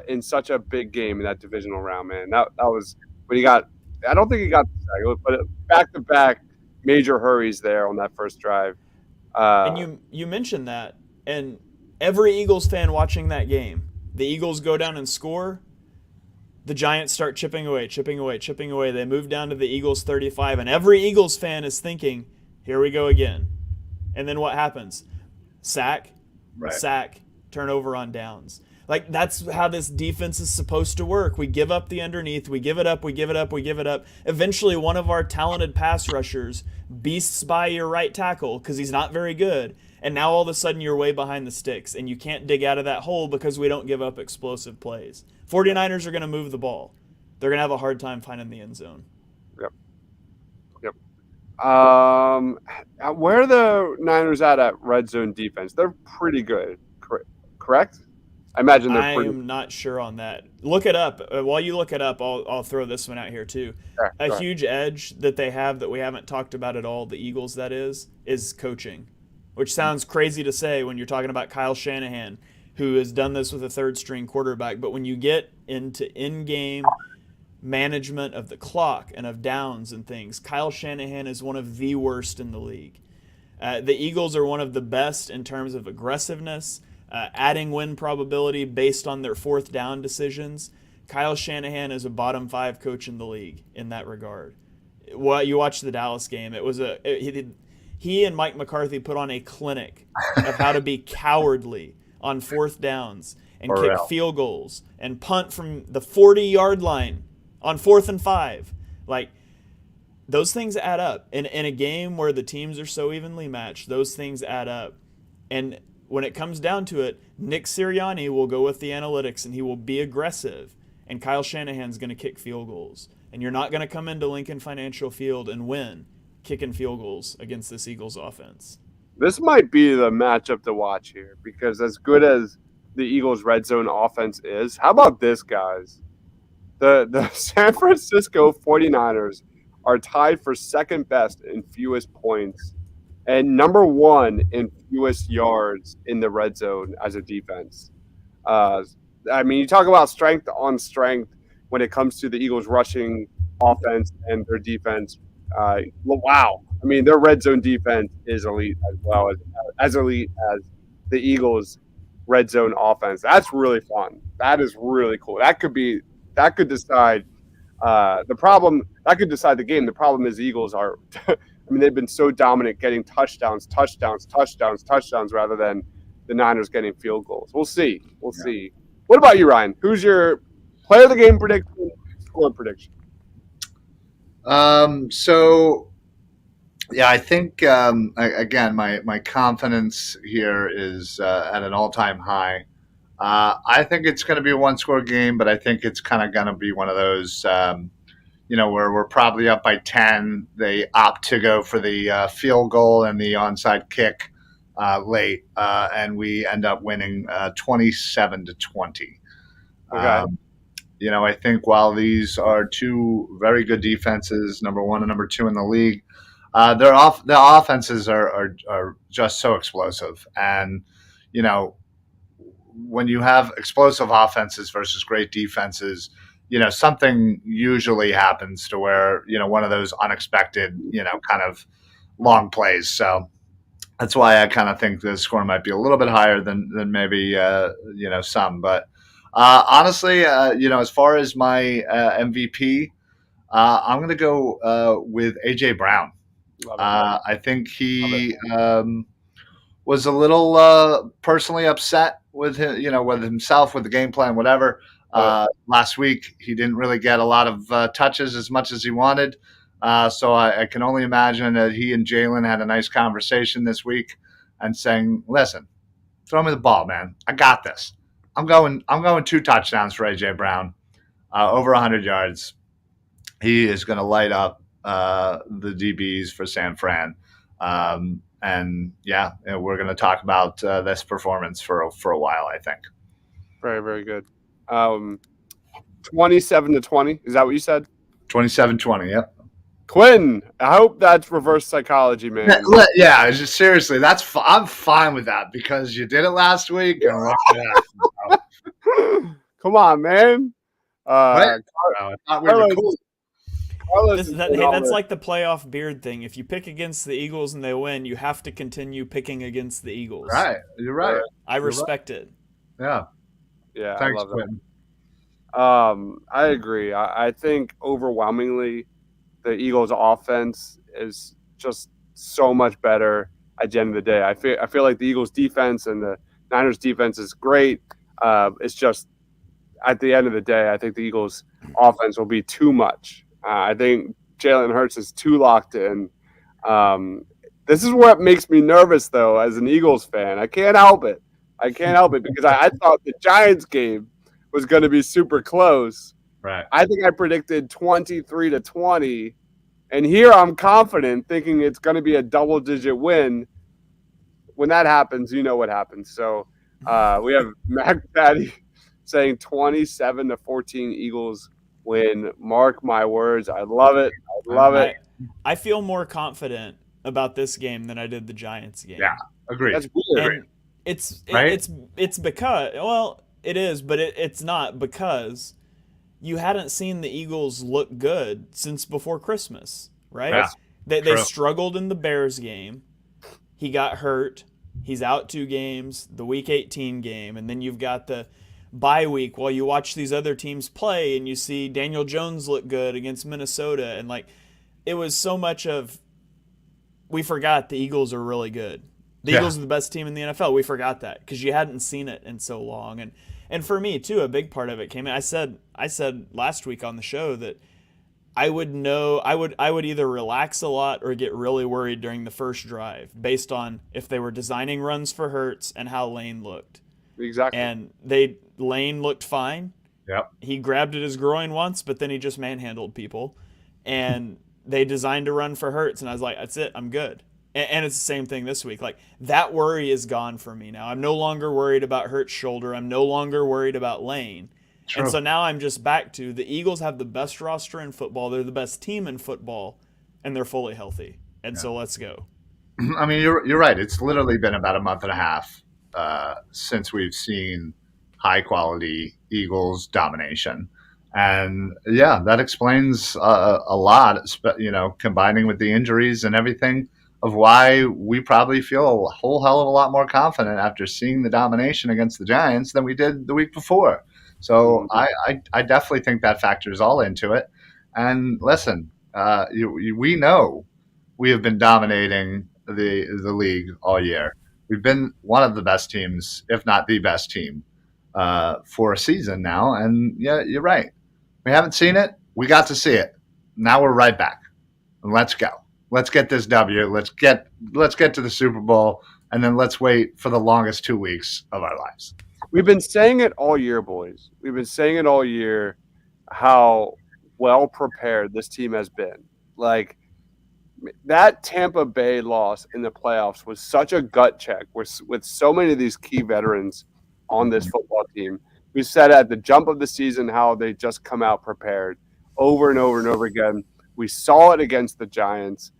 in such a big game in that divisional round, man. That was when he got. I don't think he got the sack, but back-to-back major hurries there on that first drive. And you mentioned that, and every Eagles fan watching that game, the Eagles go down and score. The Giants start chipping away. They move down to the Eagles 35, and every Eagles fan is thinking, "Here we go again." And then what happens? Sack, turnover on downs. Like, that's how this defense is supposed to work. We give up the underneath. We give it up. Eventually, one of our talented pass rushers beasts by your right tackle because he's not very good. And now all of a sudden you're way behind the sticks and you can't dig out of that hole because we don't give up explosive plays. 49ers are going to move the ball. They're going to have a hard time finding the end zone. Yep. Where are the Niners at red zone defense? They're pretty good, correct? I imagine they're pretty. I'm not sure on that. Look it up. While you look it up, I'll throw this one out here too. Okay, a huge edge that they have that we haven't talked about at all, the Eagles, that is coaching, which sounds crazy to say when you're talking about Kyle Shanahan, who has done this with a third-string quarterback. But when you get into in-game management of the clock and of downs and things, Kyle Shanahan is one of the worst in the league. The Eagles are one of the best in terms of aggressiveness, adding win probability based on their fourth down decisions. Kyle Shanahan is a bottom 5 coach in the league in that regard. Well, you watched the Dallas game. He and Mike McCarthy put on a clinic of how to be cowardly on fourth downs and kick field goals and punt from the 40-yard line on 4th and 5. Like, those things add up. In a game where the teams are so evenly matched, those things add up. And when it comes down to it, Nick Sirianni will go with the analytics and he will be aggressive. And Kyle Shanahan's going to kick field goals. And you're not going to come into Lincoln Financial Field and win kicking field goals against this Eagles offense. This might be the matchup to watch here because as good as the Eagles' red zone offense is, how about this, guys? The San Francisco 49ers are tied for second best in fewest points and number 1 in fewest yards in the red zone as a defense. I mean, you talk about strength on strength when it comes to the Eagles' rushing offense and their defense. Wow. I mean, their red zone defense is elite as well as elite as the Eagles' red zone offense. That's really fun. That is really cool. That could decide the problem. That could decide the game. The problem is the Eagles are. I mean, they've been so dominant, getting touchdowns, rather than the Niners getting field goals. We'll see. We'll see. What about you, Ryan? Who's your player of the game prediction, score prediction? I think again, my confidence here is at an all-time high. I think it's going to be a one-score game, but I think it's kind of going to be one of those, where we're probably up by 10. They opt to go for the field goal and the onside kick late, and we end up winning 27-20. Okay. I think while these are two very good defenses, number 1 and number 2 in the league, their offenses are just so explosive, and you know when you have explosive offenses versus great defenses, something usually happens to where one of those unexpected kind of long plays. So that's why I kind of think the score might be a little bit higher than maybe some. But honestly, as far as my MVP, I'm going to go with AJ Brown. Love it. I think Love it. he was a little personally upset with with himself, with the game plan, whatever. Last week, he didn't really get a lot of touches as much as he wanted. So I can only imagine that he and Jalen had a nice conversation this week and saying, "Listen, throw me the ball, man. I got this. I'm going 2 touchdowns for AJ Brown, over 100 yards. He is going to light up the DBs for San Fran." And yeah, we're going to talk about this performance for a while, I think. Very, very good. 27-20. Is that what you said? 27-20, yep. Quinn, I hope that's reverse psychology, man. Yeah, just seriously, I'm fine with that because you did it last week. And come on, man. I thought we were cool. That's like the playoff beard thing. If you pick against the Eagles and they win, you have to continue picking against the Eagles. Right, you're right. I respect it. Yeah, yeah. Thanks, I love Quinn. that. I agree. I think overwhelmingly, the Eagles' offense is just so much better at the end of the day. I feel like the Eagles' defense and the Niners' defense is great. It's just at the end of the day, I think the Eagles' offense will be too much. I think Jalen Hurts is too locked in. This is what makes me nervous, though, as an Eagles fan. I can't help it. Because I thought the Giants game was going to be super close. Right. I think I predicted 23-20, and here I'm confident, thinking it's going to be a double-digit win. When that happens, you know what happens. So we have Mac Patty saying 27-14 Eagles win. Mark my words. I love it. I feel more confident about this game than I did the Giants game. Yeah, agreed. That's weird. And it's because, well, it is, but it's not because you hadn't seen the Eagles look good since before Christmas, right? Yeah, they struggled in the Bears game. He got hurt. He's out 2 games, the Week 18 game, and then you've got the bye week while you watch these other teams play and you see Daniel Jones look good against Minnesota. And it was so much of, we forgot the Eagles are really good. The Eagles are the best team in the NFL. We forgot that because you hadn't seen it in so long. And for me too, a big part of it came in. I said last week on the show that I would either relax a lot or get really worried during the first drive based on if they were designing runs for Hurts and how Lane looked. Exactly. And Lane looked fine. Yep. He grabbed at his groin once, but then he just manhandled people. And they designed a run for Hurts, and I was like, that's it, I'm good. And it's the same thing this week. That worry is gone for me now. I'm no longer worried about Hurts' shoulder. I'm no longer worried about Lane. True. And so now I'm just back to the Eagles have the best roster in football. They're the best team in football, and they're fully healthy. And so let's go. I mean, you're right. It's literally been about a month and a half since we've seen high-quality Eagles domination. And, yeah, that explains a lot, combining with the injuries and everything, of why we probably feel a whole hell of a lot more confident after seeing the domination against the Giants than we did the week before. So I definitely think that factors all into it. And listen, we know we have been dominating the league all year. We've been one of the best teams, if not the best team, for a season now. And yeah, you're right. We haven't seen it. We got to see it. Now we're right back. And let's go. Let's get this W. Let's get to the Super Bowl, and then let's wait for the longest 2 weeks of our lives. We've been saying it all year, boys. We've been saying it all year how well prepared this team has been. That Tampa Bay loss in the playoffs was such a gut check with so many of these key veterans on this football team. We said at the jump of the season how they just come out prepared over and over and over again. We saw it against the Giants.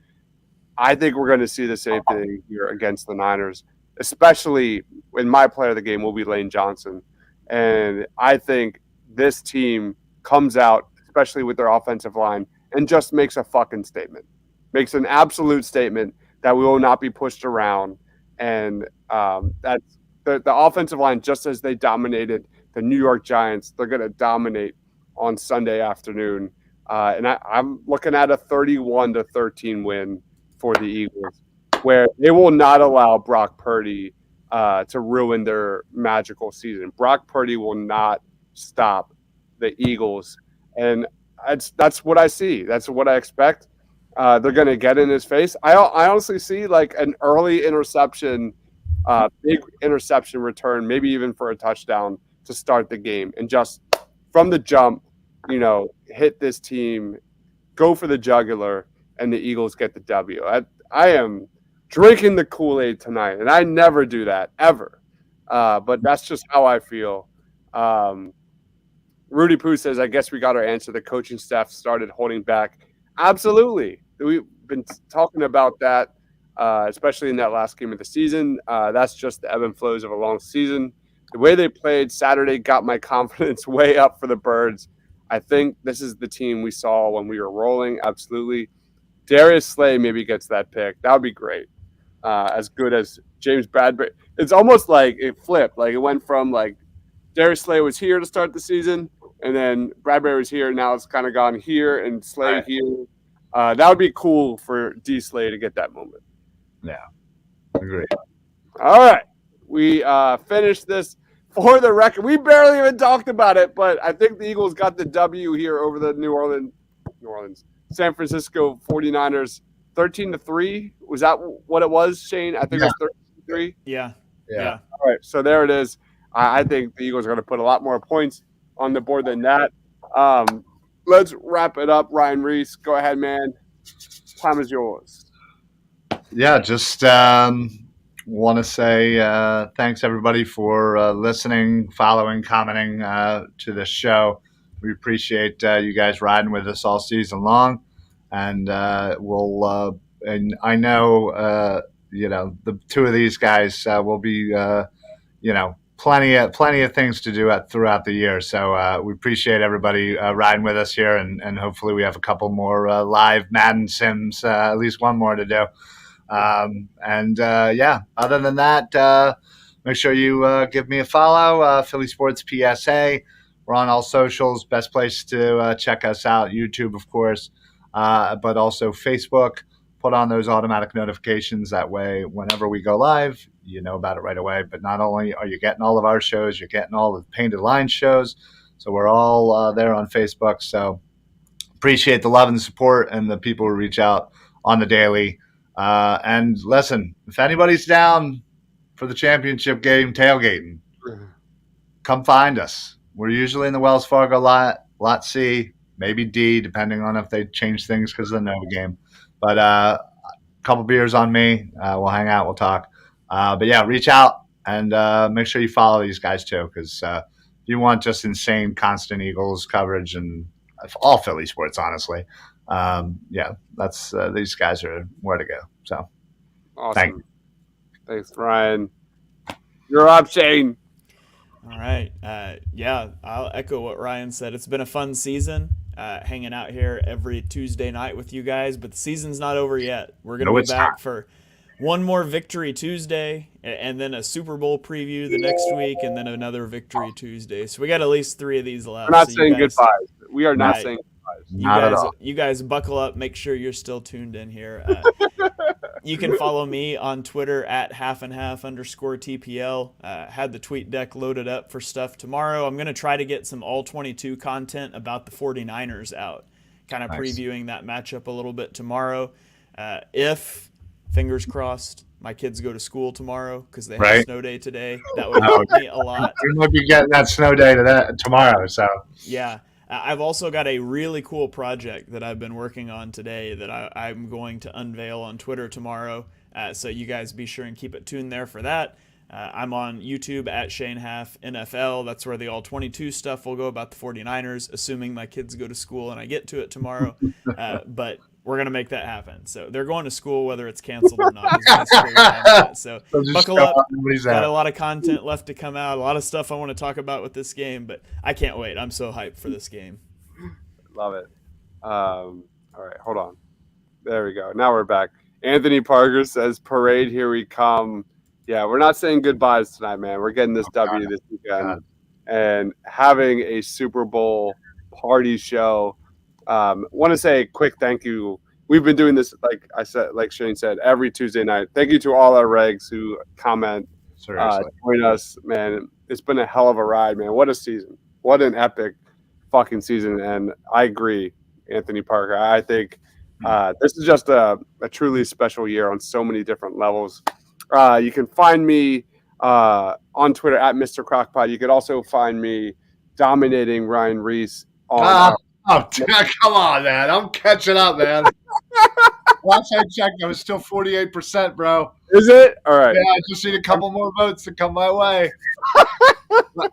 I think we're going to see the same thing here against the Niners, especially when my player of the game will be Lane Johnson. And I think this team comes out, especially with their offensive line, and just makes a fucking statement. Makes an absolute statement that we will not be pushed around. And that's the offensive line, just as they dominated the New York Giants, they're going to dominate on Sunday afternoon. And I'm looking at a 31-13 win for the Eagles, where they will not allow Brock Purdy to ruin their magical season. Brock Purdy will not stop the Eagles, and that's what I see. That's what I expect. They're going to get in his face. I honestly see like an early interception, big interception return, maybe even for a touchdown to start the game, and just from the jump, hit this team, go for the jugular, and the Eagles get the W. I am drinking the Kool-Aid tonight, and I never do that, ever. But that's just how I feel. Rudy Poo says, I guess we got our answer. The coaching staff started holding back. Absolutely. We've been talking about that, especially in that last game of the season. That's just the ebb and flows of a long season. The way they played Saturday got my confidence way up for the Birds. I think this is the team we saw when we were rolling. Absolutely. Darius Slay maybe gets that pick. That would be great. As good as James Bradbury. It's almost like it flipped. Like it went from like Darius Slay was here to start the season, and then Bradbury was here. Now it's kind of gone here and Slay here. That would be cool for D Slay to get that moment. Yeah, agree. All right. We finished this. For the record, we barely even talked about it, but I think the Eagles got the W here over the New Orleans, San Francisco 49ers, 13-3. Was that what it was, Shane? I think it was 13-3. Yeah. All right, so there it is. I think the Eagles are going to put a lot more points on the board than that. Let's wrap it up. Ryan Reese, go ahead, man. Time is yours. Yeah, just want to say thanks everybody for listening, following, commenting to this show. We appreciate you guys riding with us all season long, and we'll and I know the two of these guys will be plenty of things to do throughout the year. So we appreciate everybody riding with us here, and hopefully we have a couple more live Madden sims, at least one more to do. Other than that, make sure you give me a follow, Philly Sports PSA. We're on all socials. Best place to check us out, YouTube, of course, but also Facebook. Put on those automatic notifications. That way, whenever we go live, you know about it right away. But not only are you getting all of our shows, you're getting all of the Painted Line shows. So we're all there on Facebook. So appreciate the love and support and the people who reach out on the daily. And listen, if anybody's down for the championship game tailgating, come find us. We're usually in the Wells Fargo lot C, maybe D, depending on if they change things because of the Nova game. But a couple beers on me. We'll hang out. We'll talk. But yeah, reach out and make sure you follow these guys too, because if you want just insane, constant Eagles coverage and all Philly sports, honestly. That's these guys are where to go. So, awesome. Thanks, Ryan. You're up, Shane. All right. I'll echo what Ryan said. It's been a fun season, hanging out here every Tuesday night with you guys, but the season's not over yet. We're going to be back for one more Victory Tuesday, and then a Super Bowl preview the next week, and then another Victory Tuesday. So we got at least 3 of these left. We're not saying goodbyes. We are not saying goodbyes. You guys buckle up. Make sure you're still tuned in here. You can follow me on Twitter at @halfandhalf_TPL. Had the tweet deck loaded up for stuff tomorrow. I'm going to try to get some all 22 content about the 49ers out, kind of previewing that matchup a little bit tomorrow. If, fingers crossed, my kids go to school tomorrow because they have a snow day today, that would help me a lot. We might be getting that snow day tomorrow. So yeah. I've also got a really cool project that I've been working on today that I'm going to unveil on Twitter tomorrow. So you guys be sure and keep it tuned there for that. I'm on YouTube at @ShaneHalfNFL. That's where the all 22 stuff will go about the 49ers, assuming my kids go to school and I get to it tomorrow. But we're going to make that happen. So they're going to school whether it's canceled or not. Is my spirit behind that. So buckle up. Got a lot of content left to come out. A lot of stuff I want to talk about with this game, but I can't wait. I'm so hyped for this game. Love it. All right, hold on. There we go. Now we're back. Anthony Parker says, "Parade, here we come." Yeah, we're not saying goodbyes tonight, man. We're getting this W this weekend and having a Super Bowl party show. Want to say a quick thank you. We've been doing this, like Shane said, every Tuesday night. Thank you to all our regs who comment, join us, man. It's been a hell of a ride, man. What a season! What an epic fucking season! And I agree, Anthony Parker. I think this is just a truly special year on so many different levels. You can find me on Twitter at Mr. Crockpot. You could also find me dominating Ryan Reese on. Come on, man. I'm catching up, man. Last I checked, I was still 48%, bro. Is it? All right. Yeah, I just need a couple more votes to come my way.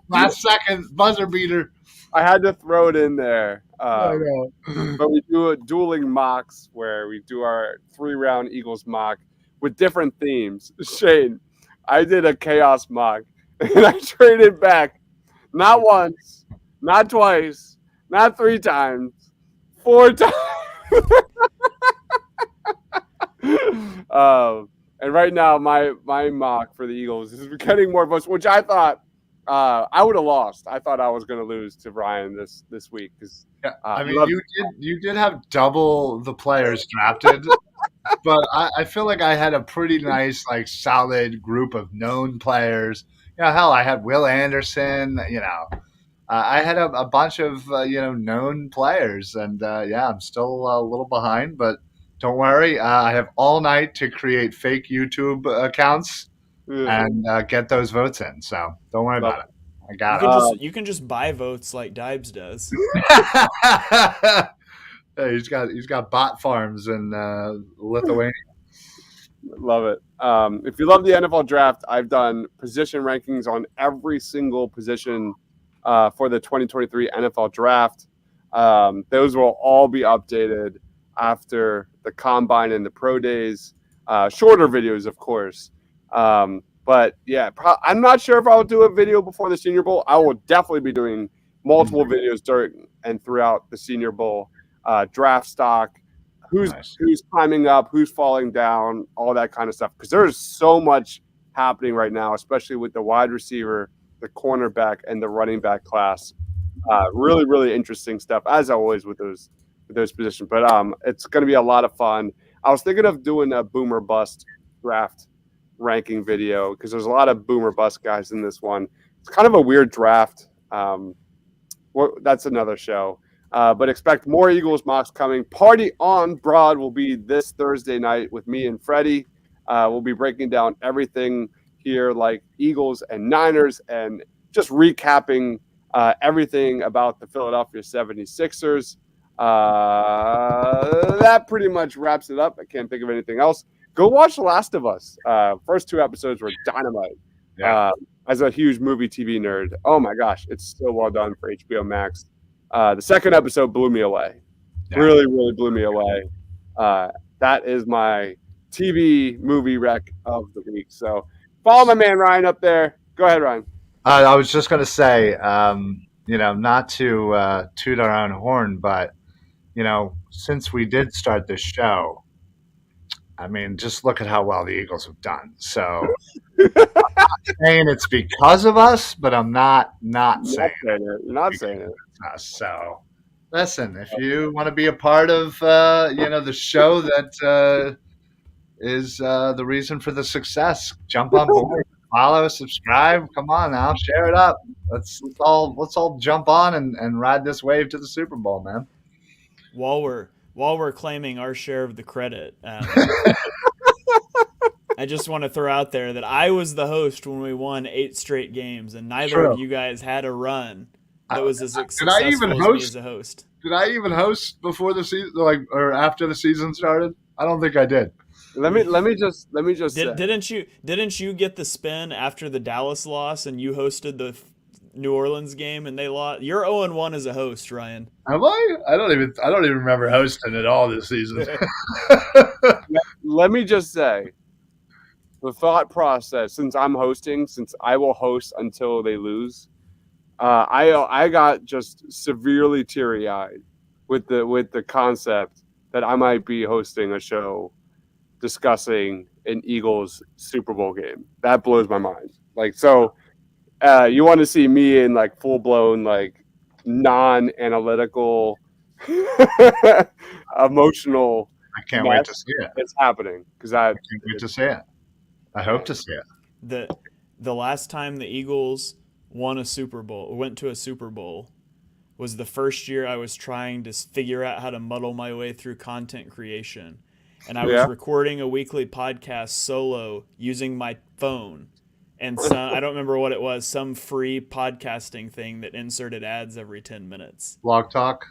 Last second, buzzer beater. I had to throw it in there. I know. But we do a dueling mocks where we do our 3-round Eagles mock with different themes. Shane, I did a chaos mock, and I traded back not once, not twice, not 3 times, 4 times. And right now, my mock for the Eagles is getting more votes, which I thought I would have lost. I thought I was going to lose to Ryan this week. I mean, you did have double the players drafted, but I feel like I had a pretty nice, solid group of known players. Hell, I had Will Anderson. I had a bunch of known players, and I'm still a little behind, but don't worry. I have all night to create fake YouTube accounts and get those votes in. So don't worry about it. I got it. You can just buy votes like Dibes does. Hey, he's got bot farms in Lithuania. Love it. If you love the NFL draft, I've done position rankings on every single position for the 2023 NFL draft. Those will all be updated after the combine and the pro days. Shorter videos, of course. But yeah, I'm not sure if I'll do a video before the Senior Bowl. I will definitely be doing multiple videos during and throughout the Senior Bowl. Draft stock, who's climbing up, who's falling down, all that kind of stuff. Because there's so much happening right now, especially with the wide receiver, the cornerback, and the running back class. Really, really interesting stuff, as always with those positions. But it's going to be a lot of fun. I was thinking of doing a boomer bust draft ranking video because there's a lot of boomer bust guys in this one. It's kind of a weird draft. That's another show. But expect more Eagles mocks coming. Party on Broad will be this Thursday night with me and Freddie. We'll be breaking down everything here, like Eagles and Niners, and just recapping everything about the Philadelphia 76ers. That pretty much wraps it up. I can't think of anything else. Go watch The Last of Us. First 2 episodes were dynamite. Yeah. As a huge movie TV nerd, oh my gosh, it's so well done for HBO Max. The second episode blew me away. Yeah. Really, really blew me away. That is my TV movie rec of the week. So follow my man Ryan up there. Go ahead, Ryan. I was just going to say, not to toot our own horn, but, since we did start this show, I mean, just look at how well the Eagles have done. So I'm not saying it's because of us, but I'm not saying it. You're not saying it. So listen, if you want to be a part of, the show that is the reason for the success, jump on board, follow, subscribe. Come on now, share it up. Let's all jump on and ride this wave to the Super Bowl, man. While we're claiming our share of the credit, I just want to throw out there that I was the host when we won 8 straight games, and neither of you guys had a run that was as successful as me as a host. Did I even host before the season, or after the season started? I don't think I did. Let me just say. Didn't you get the spin after the Dallas loss, and you hosted New Orleans game and they lost. You're 0-1 as a host, Ryan. Am I? I don't even remember hosting at all this season. Let me just say, the thought process, since I'm hosting, since I will host until they lose, I got just severely teary-eyed with the concept that I might be hosting a show discussing an Eagles Super Bowl game. That blows my mind. Like, so you want to see me in like full-blown, like, non-analytical, emotional. I can't wait to see it. It's happening because I can't wait to see it. I hope to see it. The last time the Eagles went to a Super Bowl, was the first year I was trying to figure out how to muddle my way through content creation. And I was recording a weekly podcast solo using my phone. And I don't remember what it was, some free podcasting thing that inserted ads every 10 minutes. Blog Talk?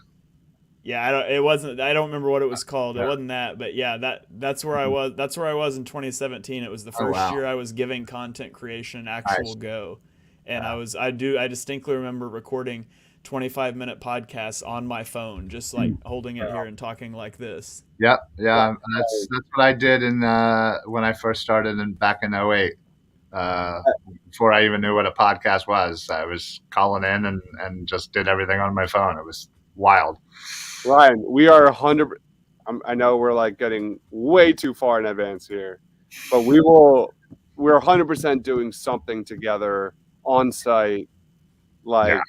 Yeah, I don't remember what it was called. It wasn't that, but yeah, that's where I was. That's where I was in 2017. It was the first year I was giving content creation an actual go. And I distinctly remember recording 25-minute podcasts on my phone, just like holding it here and talking like this. Yeah. That's what I did when I first started back in 08. Before I even knew what a podcast was, I was calling in and just did everything on my phone. It was wild. Ryan, we are 100. I know we're like getting way too far in advance here, but we're 100% doing something together on site, like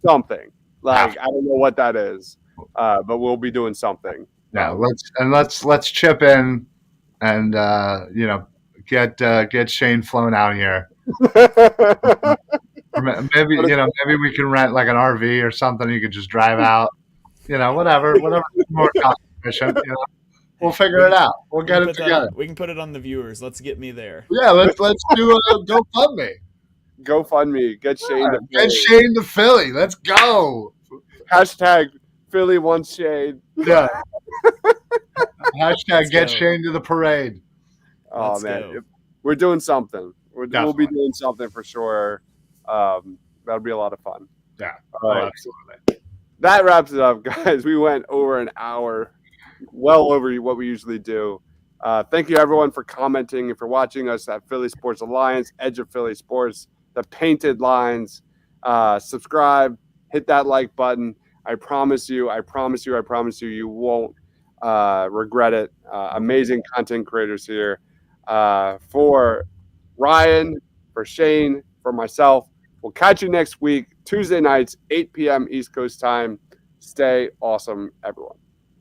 something. Like I don't know what that is, but we'll be doing something. Yeah, let's chip in and get Shane flown out here. Maybe we can rent like an RV or something. You could just drive out. Whatever more cost efficient. We'll figure it out. We'll get it together. We can put it on the viewers. Let's get me there. Yeah, let's do a GoFundMe. GoFundMe. Get Shane to Philly. Get Shane to Philly. Let's go. Hashtag Philly wants Shane. Yeah. Hashtag get Shane to the parade. Oh, let's man. We're doing something. We'll be doing something for sure. That'll be a lot of fun. Yeah. Absolutely. That wraps it up, guys. We went over an hour, well over what we usually do. Thank you, everyone, for commenting and for watching us at Philly Sports Alliance, Edge of Philly Sports, the Painted Lines. Subscribe, hit that like button. I promise you, you won't regret it. Amazing content creators here. For Ryan, for Shane, for myself, we'll catch you next week, Tuesday nights, 8 p.m. East Coast time. Stay awesome, everyone.